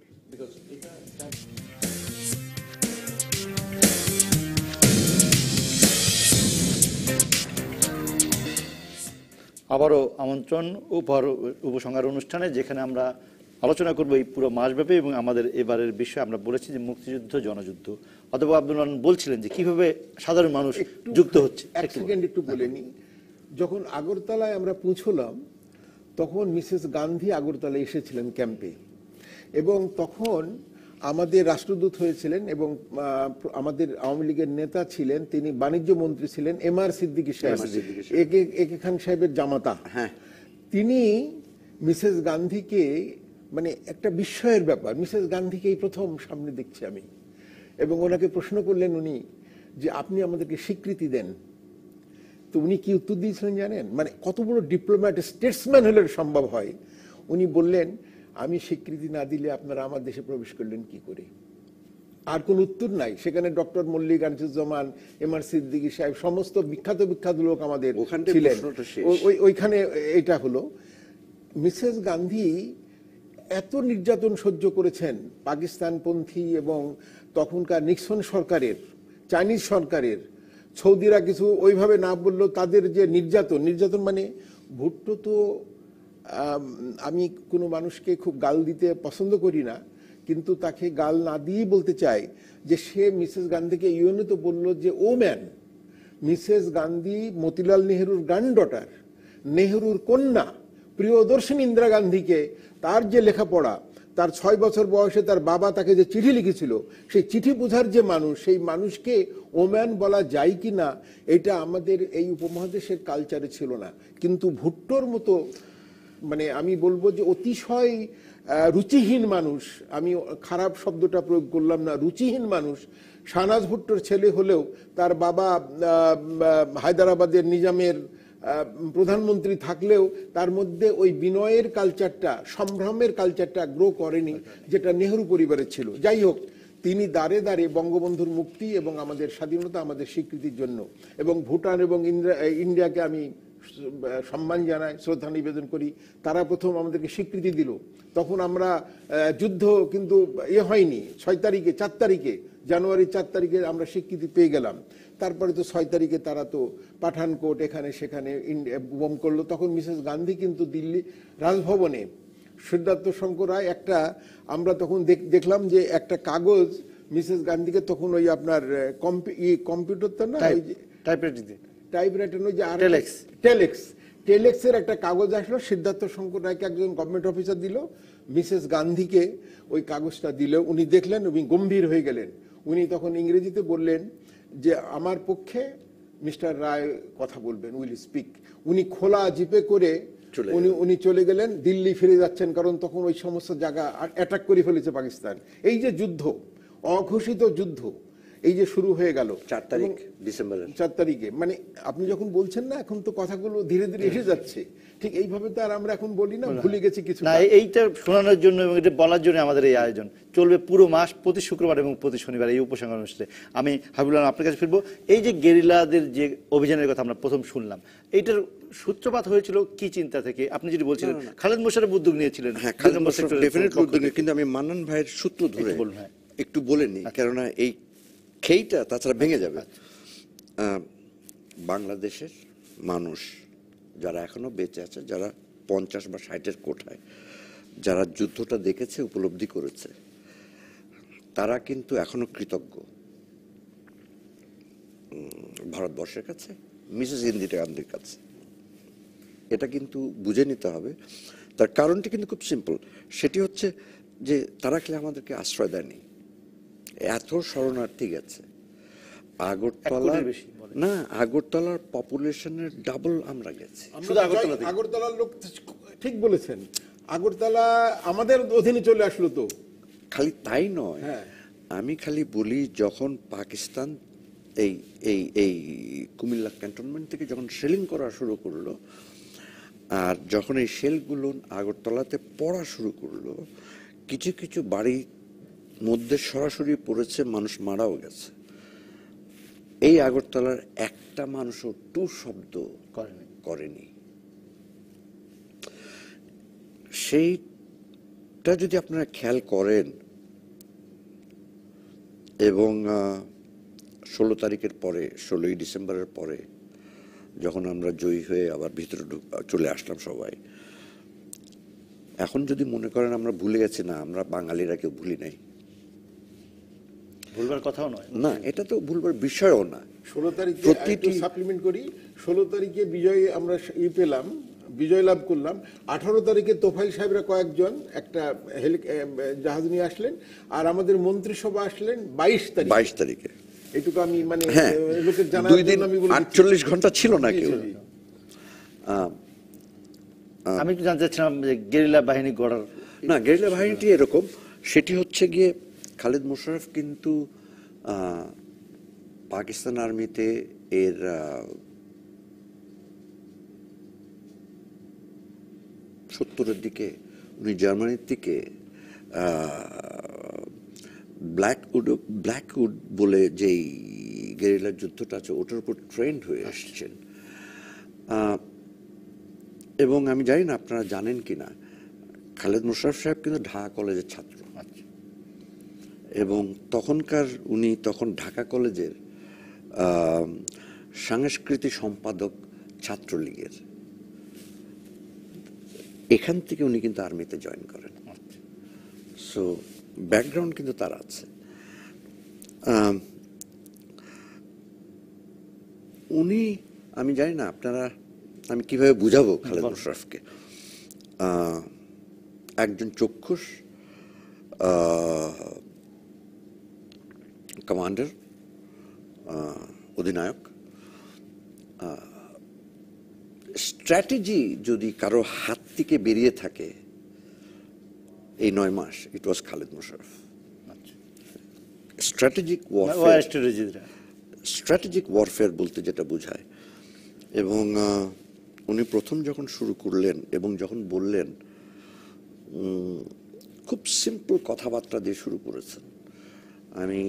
Speaker 1: আবারও আমন্ত্রণ উপসংহার অনুষ্ঠানে, যেখানে আমরা আলোচনা করবো এই পুরো মাসব্যাপী এবং আমাদের এবারের বিষয় আমরা বলেছি যে মুক্তিযুদ্ধ জনযুদ্ধ। অথবা আব্দুল মান্নান বলছিলেন যে কিভাবে সাধারণ মানুষ যুক্ত হচ্ছে।
Speaker 3: এক সেকেন্ড একটু বলে নি, যখন আগরতলায় আমরা পৌঁছলাম তখন মিসেস গান্ধী আগরতলায় এসেছিলেন ক্যাম্পে, এবং তখন আমাদের রাষ্ট্রদূত হয়েছিলেন এবং আমাদের আওয়ামী লীগের নেতা ছিলেন, তিনি বাণিজ্য মন্ত্রী ছিলেন এমআর সিদ্দিকী সাহেব, একে খান সাহেবের জামাতা। তিনি মিসেস গান্ধীকে, মানে একটা বিস্ময়ের ব্যাপার, মিসেস গান্ধীকে এই প্রথম সামনে দেখছি আমি, এবং ওনাকে প্রশ্ন করলেন উনি যে আপনি আমাদেরকে স্বীকৃতি দেন। তো উনি কি উত্তর দিয়েছিলেন জানেন? মানে কত বড় ডিপ্লোম্যাট, স্টেটসম্যান হলে সম্ভব হয়। উনি বললেন, আমি স্বীকৃতি না দিলে আপনারা আমার দেশে প্রবেশ করলেন কি করে? আর কোন উত্তর নাই। সেখানে ডক্টর মল্লিক, আনিসুজ্জামান, এমআর সিদ্দিকী সাহেব, সমস্ত বিখ্যাত বিখ্যাত লোক আমাদের ছিলেন ওইখানে। এটা হলো, মিসেস গান্ধী এত নির্যাতন সহ্য করেছেন পাকিস্তানপন্থী এবং তখনকার নিক্সন সরকারের, চাইনিজ সরকারের, সৌদিরা কিছু ওইভাবে না বললেও তাদের যে নির্যাতন মানে ভুট্টো তো, আমি কোনো মানুষকে খুব গাল দিতে পছন্দ করি না, কিন্তু তাকে গাল না দিয়েই বলতে চাই যে সে মিসেস গান্ধীকে ইউএনএ তো বলল যে ও ম্যান, মিসেস গান্ধী মতিলাল নেহরুর গ্র্যান্ডডটার, নেহরুর কন্যা প্রিয়দর্শিনী ইন্দিরা গান্ধীকে তার যে লেখাপড়া, তার 6 বছর বয়সে তার বাবা তাকে যে চিঠি লিখেছিল, সেই চিঠি বোঝার যে মানুষ, সেই মানুষকে ওম্যান বলা যায় কি না, এটা আমাদের এই উপমহাদেশের কালচারে ছিল না। কিন্তু ভুট্টোর মতো, মানে আমি বলবো যে অতিশয় রুচিহীন মানুষ, আমি খারাপ শব্দটা প্রয়োগ করলাম না, রুচিহীন মানুষ, শাহনাজ ভুট্টোর ছেলে হলেও তার বাবা হায়দ্রাবাদের নিজামের প্রধানমন্ত্রী থাকলেও তার মধ্যে ওই বিনয়ের কালচারটা, সম্ভ্রমের কালচারটা গ্রো করেনি, যেটা নেহরু পরিবারের ছিল। যাই হোক, তিনি দাঁড়ে দাঁড়ে বঙ্গবন্ধুর মুক্তি এবং আমাদের স্বাধীনতা, আমাদের স্বীকৃতির জন্য, এবং ভুটান এবং ইন্ডিয়াকে আমি সম্মান জানাই, শ্রদ্ধা নিবেদন করি, তারা প্রথম আমাদেরকে স্বীকৃতি দিল। তখন আমরা যুদ্ধ কিন্তু হয়নি, 4 তারিখে জানুয়ারির 4 তারিখে আমরা স্বীকৃতি পেয়ে গেলাম। তারপরে তো 6 তারিখে তারা তো পাঠানকোট এখানে সেখানে বোম করলো। তখন মিসেস গান্ধী কিন্তু দিল্লি রাজভবনে, সিদ্ধার্থ শঙ্কর রায় একটা, আমরা তখন দেখলাম যে একটা কাগজ মিসেস গান্ধীকে তখন ওই আপনার কম্পিউটার না, টাইপরাইটার নয় যে টেলেক্সের একটা কাগজ আসলো, সিদ্ধার্থ শঙ্কর রায়কে একজন গভর্নমেন্ট অফিসার দিল, মিসেস গান্ধীকে ওই কাগজটা দিল। উনি দেখলেন, উনি গম্ভীর হয়ে গেলেন। উনি তখন ইংরেজিতে বললেন যে আমার পক্ষে মিস্টার রায় কথা বলবেন, উইল স্পিক। উনি খোলা জিপে করে উনি চলে গেলেন, দিল্লি ফিরে যাচ্ছেন, কারণ তখন ওই সমস্ত জায়গা অ্যাটাক করে ফেলেছে পাকিস্তান। এই যে যুদ্ধ, অঘোষিত যুদ্ধ, এই যে শুরু হয়ে গেল
Speaker 2: 4 তারিখ ডিসেম্বরের
Speaker 3: 4 তারিখে, মানে আপনি যখন বলছেন না এখন তো কথাগুলো ধীরে ধীরে এসে যাচ্ছে, ঠিক এইভাবে তো আর আমরা এখন বলি না, ভুলে গেছি কিছু
Speaker 1: না। এইটা শোনানোর জন্য এবং এটা বলার জন্য আমাদের এই আয়োজন চলবে পুরো মাস, প্রতি শুক্রবার এবং প্রতি শনিবার এই উপসংহার অনুষ্ঠানে। আমি হাবিবুল আলম আপনার কাছে ফিরবো। এই যে গেরিলাদের যে অভিযানের কথা আমরা প্রথম শুনলাম, এইটার সূত্রপাত হয়েছিল কি চিন্তা থেকে? আপনি যদি বলছিলেন খালেদ মোশাররফ উদ্যোগ নিয়েছিলেন।
Speaker 2: হ্যাঁ, খালেদ মোশাররফ ডেফিনেটলি উদ্যোগ নিয়ে, কিন্তু আমি মান্নান ভাইয়ের সূত্র ধরে
Speaker 1: বলুন। হ্যাঁ,
Speaker 2: একটু বলে নিই, কেননা এই খেইটা তাছাড়া ভেঙে যাবে। বাংলাদেশের মানুষ যারা এখনো বেঁচে আছে, যারা 50 বা 60-এর কোঠায়, যারা যুদ্ধটা দেখেছে, উপলব্ধি করেছে, তারা কিন্তু এখনো কৃতজ্ঞ ভারতবর্ষের কাছে, মিসেস ইন্দিরা গান্ধীর কাছে। এটা কিন্তু বুঝে নিতে হবে। তার কারণটি কিন্তু খুব সিম্পল, সেটি হচ্ছে যে তারা কি আমাদেরকে আশ্রয় দেয়নি। এত শরণার্থী গেছে, আগরতলার না, আগরতলার পপুলেশনের ডাবল আমরা গেছি।
Speaker 3: শুধু আগরতলার লোক, ঠিক বলেছেন, আগরতলা আমাদের অধীনে চলে আসলো। তো
Speaker 2: খালি তাই নয়, আমি খালি বলি, যখন পাকিস্তান এই এই এই কুমিল্লা ক্যান্টনমেন্ট থেকে যখন শেলিং করা শুরু করলো, আর যখন এই শেলগুলো আগরতলাতে পড়া শুরু করলো, কিছু কিছু বাড়ির মধ্যে সরাসরি পড়েছে, মানুষ মারাও গেছে। এই আগরতলার একটা মানুষও টু শব্দ করেনি। সেইটা যদি আপনারা খেয়াল করেন, এবং 16 তারিখের পরে, 16ই ডিসেম্বরের পরে যখন আমরা জয়ী হয়ে আবার ভিতরে চলে আসলাম সবাই, এখন যদি মনে করেন আমরা ভুলে গেছি, না, আমরা বাঙালিরা কেউ ভুলি নাই।
Speaker 1: ভুলবার কথাও নয়,
Speaker 2: না, এটা তো ভুলবার বিষয়ও না।
Speaker 3: 16 তারিখে একটু সাপ্লিমেন্ট করি, 16 তারিখে বিজয় আমরা পেলাম, বিজয় লাভ করলাম। 18 তারিখে তোফাইল সাহেবরা কয়েকজন একটা জাহাজ নিয়ে আসলেন, আর আমাদের মন্ত্রিসভা আসলেন 22 তারিখে। এইটুকু আমি মানে লোকের জানার জন্য আমি বলি,
Speaker 2: 48 ঘন্টা ছিল না কেউ।
Speaker 1: আমি একটু জানতে চাচ্ছিলাম যে গেরিলা বাহিনী গড়ার,
Speaker 2: না, গেরিলা বাহিনীটি এরকম, সেটি হচ্ছে গিয়ে খালেদ মোশাররফ কিন্তু পাকিস্তান আর্মিতে এর 70-এর দিকে উনি জার্মানির দিকে ব্ল্যাকউড বলে যেই গেরিলার যুদ্ধটা আছে, ওটার উপর ট্রেন্ড হয়ে আসছেন। এবং আমি জানি না আপনারা জানেন কিনা, খালেদ মোশাররফ সাহেব কিন্তু ঢাকা কলেজের ছাত্র, এবং উনি তখন ঢাকা কলেজের সাংস্কৃতিক সম্পাদক ছাত্রলীগের। এখান থেকে উনি কিন্তু আর্মিতে জয়েন করেন। সো ব্যাকগ্রাউন্ড কিন্তু তার আছে। উনি, আমি জানি না আপনারা, আমি কিভাবে বুঝাবো খালেদ মোশাররফকে, একজন চক্ষুষ কমান্ডার, অধিনায়ক। স্ট্র্যাটেজি যদি কারো হাত থেকে বেরিয়ে থাকে এই 9 মাস, ইট ওয়াজ খালেদ মোশাররফ। স্ট্র্যাটেজিক ওয়ারফেয়ার বলতে যেটা বোঝায়। এবং উনি প্রথম যখন শুরু করলেন এবং যখন বললেন, খুব সিম্পল কথাবার্তা দিয়ে শুরু করেছেন। আমি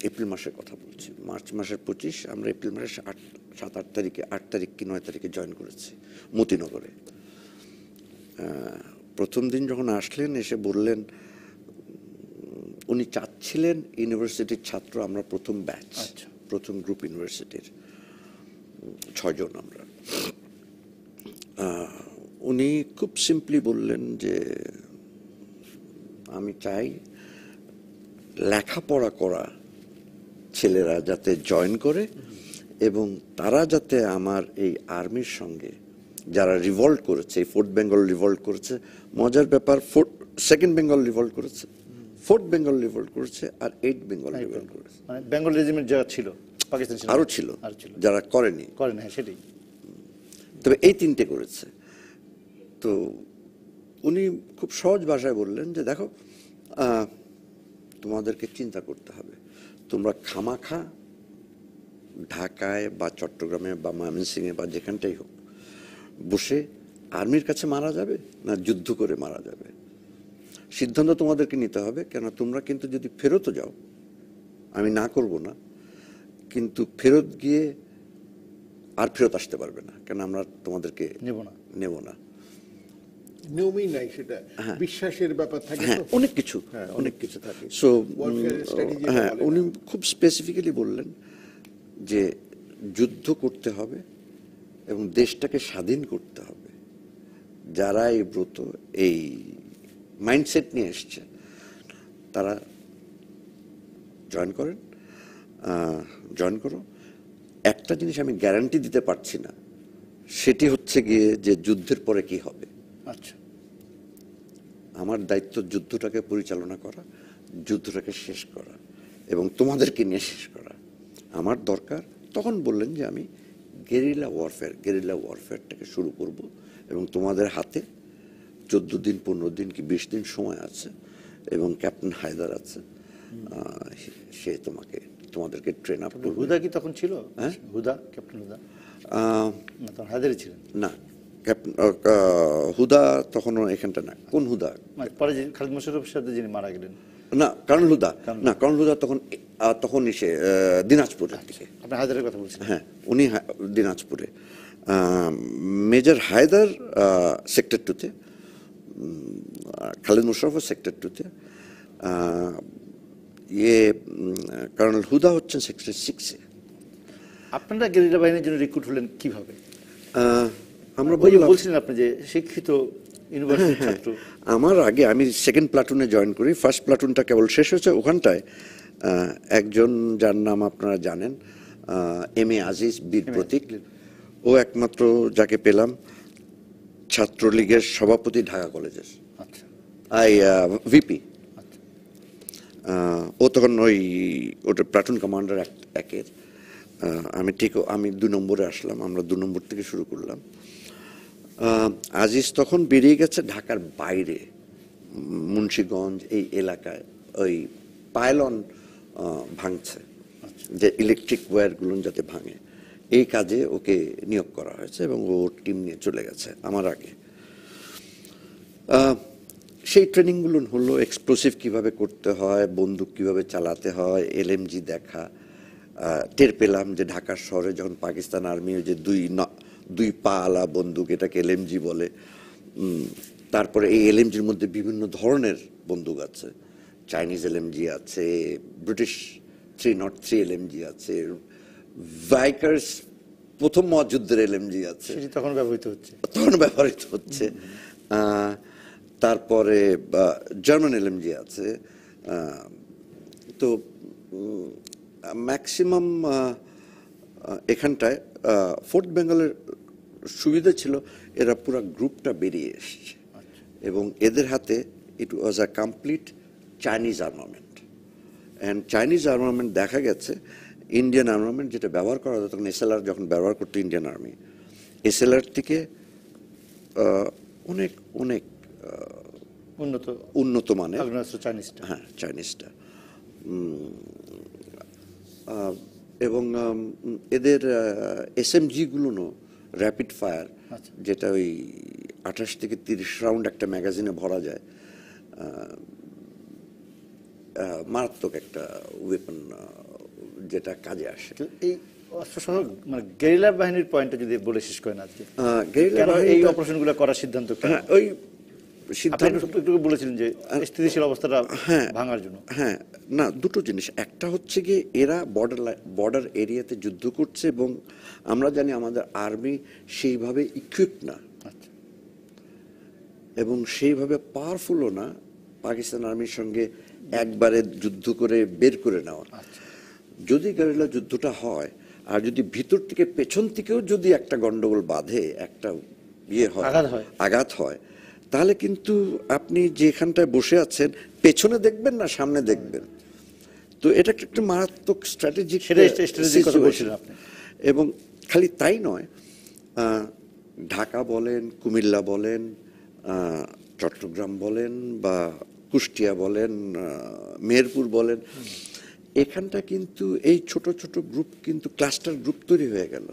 Speaker 2: এপ্রিল মাসের কথা বলছি, মার্চ মাসের 25, আমরা এপ্রিল মাসের 7-8 তারিখে, 8 তারিখ কি 9 তারিখে জয়েন করেছি মতিনগরে। প্রথম দিন যখন আসলেন, এসে বললেন, উনি চাচ্ছিলেন ইউনিভার্সিটির ছাত্র, আমরা প্রথম ব্যাচ, প্রথম গ্রুপ ইউনিভার্সিটির 6 জন আমরা। উনি খুব সিম্পলি বললেন যে, আমি চাই লেখাপড়া করা ছেলেরা যাতে জয়েন করে, এবং তারা যাতে আমার এই আর্মির সঙ্গে, যারা রিভল্ট করেছে, এই 4th বেঙ্গল রিভল্ট করেছে, মজার ব্যাপার, 2nd বেঙ্গল রিভল্ট করেছে, 4th বেঙ্গল রিভল্ট করেছে, আর 8th বেঙ্গল রিভল্ট করেছে।
Speaker 1: মানে বেঙ্গল রেজিমেন্ট যারা ছিল পাকিস্তান,
Speaker 2: আরো ছিল যারা করেনি।
Speaker 1: হ্যাঁ, সেটাই।
Speaker 2: তবে এই 3টে করেছে। তো উনি খুব সহজ ভাষায় বললেন যে, দেখো, তোমাদেরকে চিন্তা করতে হবে, তোমরা খামাখা ঢাকায় বা চট্টগ্রামে বা ময়মনসিংহে বা যেখানটাই হোক বসে আর্মির কাছে মারা যাবে না যুদ্ধ করে মারা যাবে, সিদ্ধান্ত তোমাদেরকে নিতে হবে। কেন তোমরা কিন্তু যদি ফেরতও যাও, আমি না করব না, কিন্তু ফেরত গিয়ে আর ফেরত আসতে পারবে না, কেন আমরা তোমাদেরকে নেব না।
Speaker 3: নিয়মই নাই সেটা, বিশ্বাসের ব্যাপার থাকে।
Speaker 2: হ্যাঁ, অনেক কিছু
Speaker 3: থাকে।
Speaker 2: সো
Speaker 3: Warfare strategy
Speaker 2: হ্যাঁ,
Speaker 3: বলে
Speaker 2: উনি খুব স্পেসিফিক্যালি বললেন যে যুদ্ধ করতে হবে এবং দেশটাকে স্বাধীন করতে হবে। যারা এই ব্রত এই মাইন্ডসেট নিয়ে এসছে তারা জয়েন করো। একটা জিনিস আমি গ্যারান্টি দিতে পারছি না, সেটি হচ্ছে গিয়ে যে যুদ্ধের পরে কি হবে।
Speaker 1: আচ্ছা,
Speaker 2: আমার দায়িত্ব যুদ্ধটাকে পরিচালনা করা, যুদ্ধটাকে শেষ করা এবং তোমাদেরকে নিয়ে শেষ করা আমার দরকার। তখন বললেন যে আমি গেরিলা ওয়ারফেয়ারটাকে শুরু করব এবং তোমাদের হাতে 14 দিন 15 দিন কি 20 দিন সময় আছে এবং ক্যাপ্টেন হায়দার আছে, সে তোমাদেরকে ট্রেন আপ করবে।
Speaker 1: হুদা কি তখন ছিল? ক্যাপ্টেন হুদা না, তখন হায়দারই ছিলেন
Speaker 2: না, ক্যাপ্টেন হুদা তখনও এখানটা না। কোন হুদা?
Speaker 1: পরে যে খালিদ মোশাররফের সাথে যিনি মারা গেলেন।
Speaker 2: না, কর্নেল হুদা তখন এসে দিনাজপুরের দিকে।
Speaker 1: আপনি হায়দারের কথা বলছেন?
Speaker 2: হ্যাঁ, উনি দিনাজপুরে। মেজর হায়দার সেক্টর 2-তে, খালিদ মোশাররফ সেক্টর 2-তে, কর্নেল হুদা হচ্ছেন সেক্টর 6-এ।
Speaker 1: আপনারা গেরিলা বাহিনীর জন্য রিক্রুট হলেন কিভাবে?
Speaker 2: আমরা
Speaker 1: বলছিলেন আপনি যে শিক্ষিত ইউনিভার্সিটির ছাত্র।
Speaker 2: আমার আগে আমি সেকেন্ড প্লাটুনে জয়েন করি। ফার্স্ট প্লাটুনটা কেবল শেষ হয়েছে। ওখানটায় একজন যার নাম আপনারা জানেন, এম.এ. আজিজ, বীর প্রতীক, ও একমাত্র যাকে পেলাম ছাত্রলীগের সভাপতি ঢাকা কলেজের, ভিপি। ও তখন ওটা প্লাটুন কমান্ডার একের। আমি 2 নম্বরে আসলাম। আমরা 2 নম্বর থেকে শুরু করলাম। আজিজ তখন বেরিয়ে গেছে ঢাকার বাইরে, মুন্সিগঞ্জ এই এলাকায় ওই পাইলন ভাঙছে, যে ইলেকট্রিক ওয়্যারগুলো যাতে ভাঙে, এই কাজে ওকে নিয়োগ করা হয়েছে এবং ও টিম নিয়ে চলে গেছে আমার আগে। সেই ট্রেনিংগুলো হলো এক্সপ্লোসিভ কিভাবে করতে হয়, বন্দুক কিভাবে চালাতে হয়, এলএমজি দেখা। টের পেলাম যে ঢাকার শহরে যখন পাকিস্তান আর্মি যে দুই পালা বন্দুক, এটাকে এলএমজি বলে। তারপরে এই এলএমজির মধ্যে বিভিন্ন ধরনের বন্দুক আছে, চাইনিজ এলএমজি আছে, ব্রিটিশ 303 এলএমজি আছে, ভাইকার্স প্রথম মহাযুদ্ধের এলএমজি আছে,
Speaker 1: তখন
Speaker 2: ব্যবহৃত হচ্ছে। তারপরে জার্মান এলএমজি আছে। তো ম্যাক্সিমাম এখানটায় ফোর্থ বেঙ্গলের সুবিধা ছিল, এরা পুরো গ্রুপটা বেরিয়ে এসছে এবং এদের হাতে it was a complete Chinese armament. And Chinese armament দেখা গেছে ইন্ডিয়ান আর্মামেন্ট যেটা ব্যবহার করা হতো তখন, এসএলআর যখন ব্যবহার করতো ইন্ডিয়ান আর্মি, এসএলআর থেকে অনেক অনেক উন্নত মানের চাইনিজটা। এবং এদের এসএমজিগুলো র্যাপিড ফায়ার, যেটা ওই 28 থেকে 30 রাউন্ড একটা ম্যাগাজিনে ভরা যায়, মারাত্মক একটা ওয়েপন যেটা কাজে আসে।
Speaker 1: এই অস্ত্র মানে গেরিলা বাহিনীর পয়েন্টটা যদি বলে শেষ করেন আজকে, এই অপারেশনগুলো করার সিদ্ধান্ত
Speaker 2: ওই সিদ্ধান্ত
Speaker 1: বলেছিলেন যে স্থিতিশীল অবস্থাটা ভাঙার জন্য।
Speaker 2: হ্যাঁ, না, দুটো জিনিস। একটা হচ্ছে গিয়ে এরা বর্ডার এরিয়াতে যুদ্ধ করছে এবং আমরা জানি আমাদের আর্মি সেইভাবে ইকুইপড না এবং সেইভাবে পাওয়ারফুলও না পাকিস্তান আর্মির সঙ্গে একবারে যুদ্ধ করে বের করে নেওয়া। যদি গেরিলা যুদ্ধটা হয় আর যদি ভিতর থেকে পেছন থেকেও যদি একটা গন্ডগোল বাঁধে, একটা আঘাত হয়, তাহলে কিন্তু আপনি যেখানটায় বসে আছেন পেছনে দেখবেন না সামনে দেখবেন। তো এটা একটা মারাত্মক স্ট্র্যাটেজি। এবং খালি তাই নয়, ঢাকা বলেন, কুমিল্লা বলেন, চট্টগ্রাম বলেন বা কুষ্টিয়া বলেন, মেহেরপুর বলেন, এখানটা কিন্তু এই ছোট ছোট গ্রুপ কিন্তু ক্লাস্টার গ্রুপ তৈরি হয়ে গেল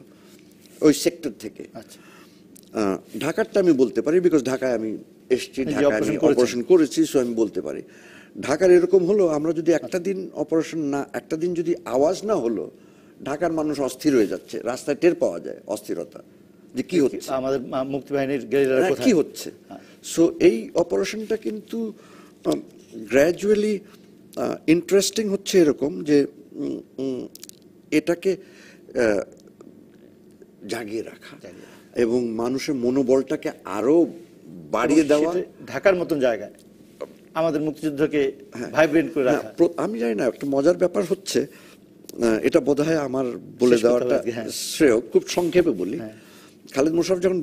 Speaker 2: ওই সেক্টর থেকে।
Speaker 1: আচ্ছা,
Speaker 2: ঢাকারটা আমি বলতে পারি, বিকজ ঢাকায় আমি এসছি,
Speaker 1: নিজে
Speaker 2: ঢাকায়
Speaker 1: operation
Speaker 2: আমি
Speaker 1: করেছেন।
Speaker 2: অপারেশন করেছি, সো আমি বলতে পারি। ঢাকার এরকম হলো, আমরা যদি একটা দিন অপারেশন না, একটা দিন যদি আওয়াজ না হলো, ঢাকার মানুষ অস্থির হয়ে যাচ্ছে, রাস্তায় টের পাওয়া যায় অস্থিরতা, যে কি হচ্ছে,
Speaker 1: আমাদের মুক্তিবাহিনীর গেরিলারা
Speaker 2: হ্যাঁ,
Speaker 1: কোথায়?
Speaker 2: কি হচ্ছে। সো এই অপারেশনটা কিন্তু গ্র্যাজুয়ালি ইন্টারেস্টিং হচ্ছে এরকম যে এটাকে জাগিয়ে রাখা এবং মানুষের মনোবলটাকে আরো বাড়িয়ে দেওয়া।
Speaker 1: সেটা ঢাকার মতন জায়গায় আমাদের মুক্তিযুদ্ধকে ভাইব্রেন্ট করে রাখা।
Speaker 2: আমি জানি না, একটা মজার ব্যাপার হচ্ছে, এটা বোধহয় আমার বলে
Speaker 1: শেষ করতে
Speaker 2: দেওয়াটা
Speaker 1: হবে, হ্যাঁ।
Speaker 2: শ্রেয়, খুব সংক্ষেপে বলি। খালেদ মোশাররফ যখন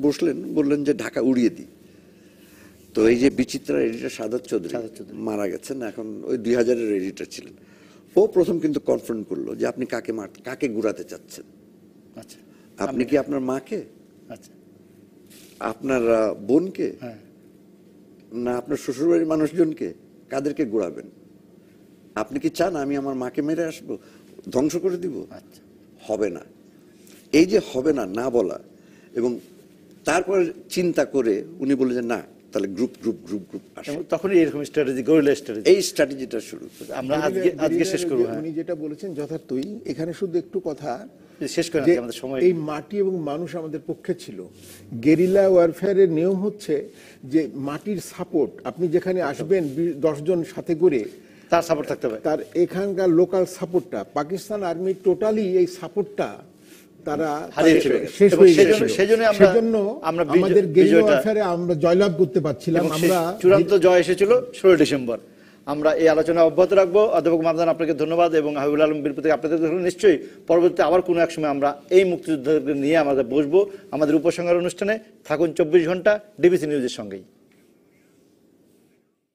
Speaker 2: বললেন যে ঢাকা উড়িয়ে দিই, তো এই যে বিচিত্রা এডিটর সাদাত চৌধুরী মারা গেছেন, এখন ওই 2000-এর এডিটর ছিলেন, ও প্রথম কিন্তু কনফ্রন্ট করলো যে আপনি কাকে গুড়াতে চাচ্ছেন।
Speaker 1: আচ্ছা,
Speaker 2: আপনি কি আপনার মাকে,
Speaker 1: আচ্ছা,
Speaker 2: আপনার বোনকে,
Speaker 1: হ্যাঁ,
Speaker 2: না আপনার শ্বশুরবাড়ির মানুষজনকে, কাদেরকে গুড়াবেন? আপনি কি চান আমি আমার মাকে মেরে আসবো, ধ্বংস করে দিব?
Speaker 1: আচ্ছা।
Speaker 2: হবে না। এই যে হবে না, না বলা, এবং তারপর চিন্তা করে উনি বললেন যে না, তাহলে গ্রুপ গ্রুপ গ্রুপ গ্রুপ আসে।
Speaker 1: এবং তখনই এরকম স্ট্র্যাটেজি, গরিলা স্ট্র্যাটেজি,
Speaker 2: এই স্ট্র্যাটেজিটা শুরু।
Speaker 1: আমরা আজকে শেষ করবো। হ্যাঁ,
Speaker 3: উনি যেটা বলেছেন যথার্থই। এখানে শুধু একটু কথা,
Speaker 1: শেষ করে
Speaker 3: যে
Speaker 1: আমাদের সময়।
Speaker 3: এই মাটি এবং মানুষ আমাদের পক্ষে ছিল। গেরিলা ওয়ারফেয়ারের নিয়ম হচ্ছে যে মাটির সাপোর্ট, আপনি যেখানে আসবেন 10 জন সাথে করে,
Speaker 1: তার সাপোর্ট থাকতে হবে।
Speaker 3: তার এখানকার লোকাল সাপোর্টটা, পাকিস্তান আর্মি টোটালি এই সাপোর্টটা তারা
Speaker 1: হারিয়েছিল।
Speaker 3: শেষ
Speaker 1: এবং
Speaker 3: হয়ে গেছিল।
Speaker 1: সেজন্য
Speaker 3: সেজন্য
Speaker 1: আমরা
Speaker 3: আমাদের গেরিলা
Speaker 1: বিজয়টা,
Speaker 3: ওয়ারফেয়ারে আমরা জয়লাভ করতে পারছিলাম।
Speaker 1: এবং
Speaker 3: আমরা
Speaker 1: চূড়ান্ত জয় এসেছিল 16 ডিসেম্বর। আমরা এই আলোচনা অব্যাহত রাখবো। অধ্যাপক মামদান, আপনাকে ধন্যবাদ, এবং হাবিবুল আলম বীরপুর থেকে আপনাদের নিশ্চয়ই পরবর্তীতে আবার কোনো এক সময় আমরা এই মুক্তিযুদ্ধকে নিয়ে আমাদের বসবো আমাদের উপসংহার অনুষ্ঠানে। থাকুন 24 ঘন্টা ডিবিসি নিউজের সঙ্গেই।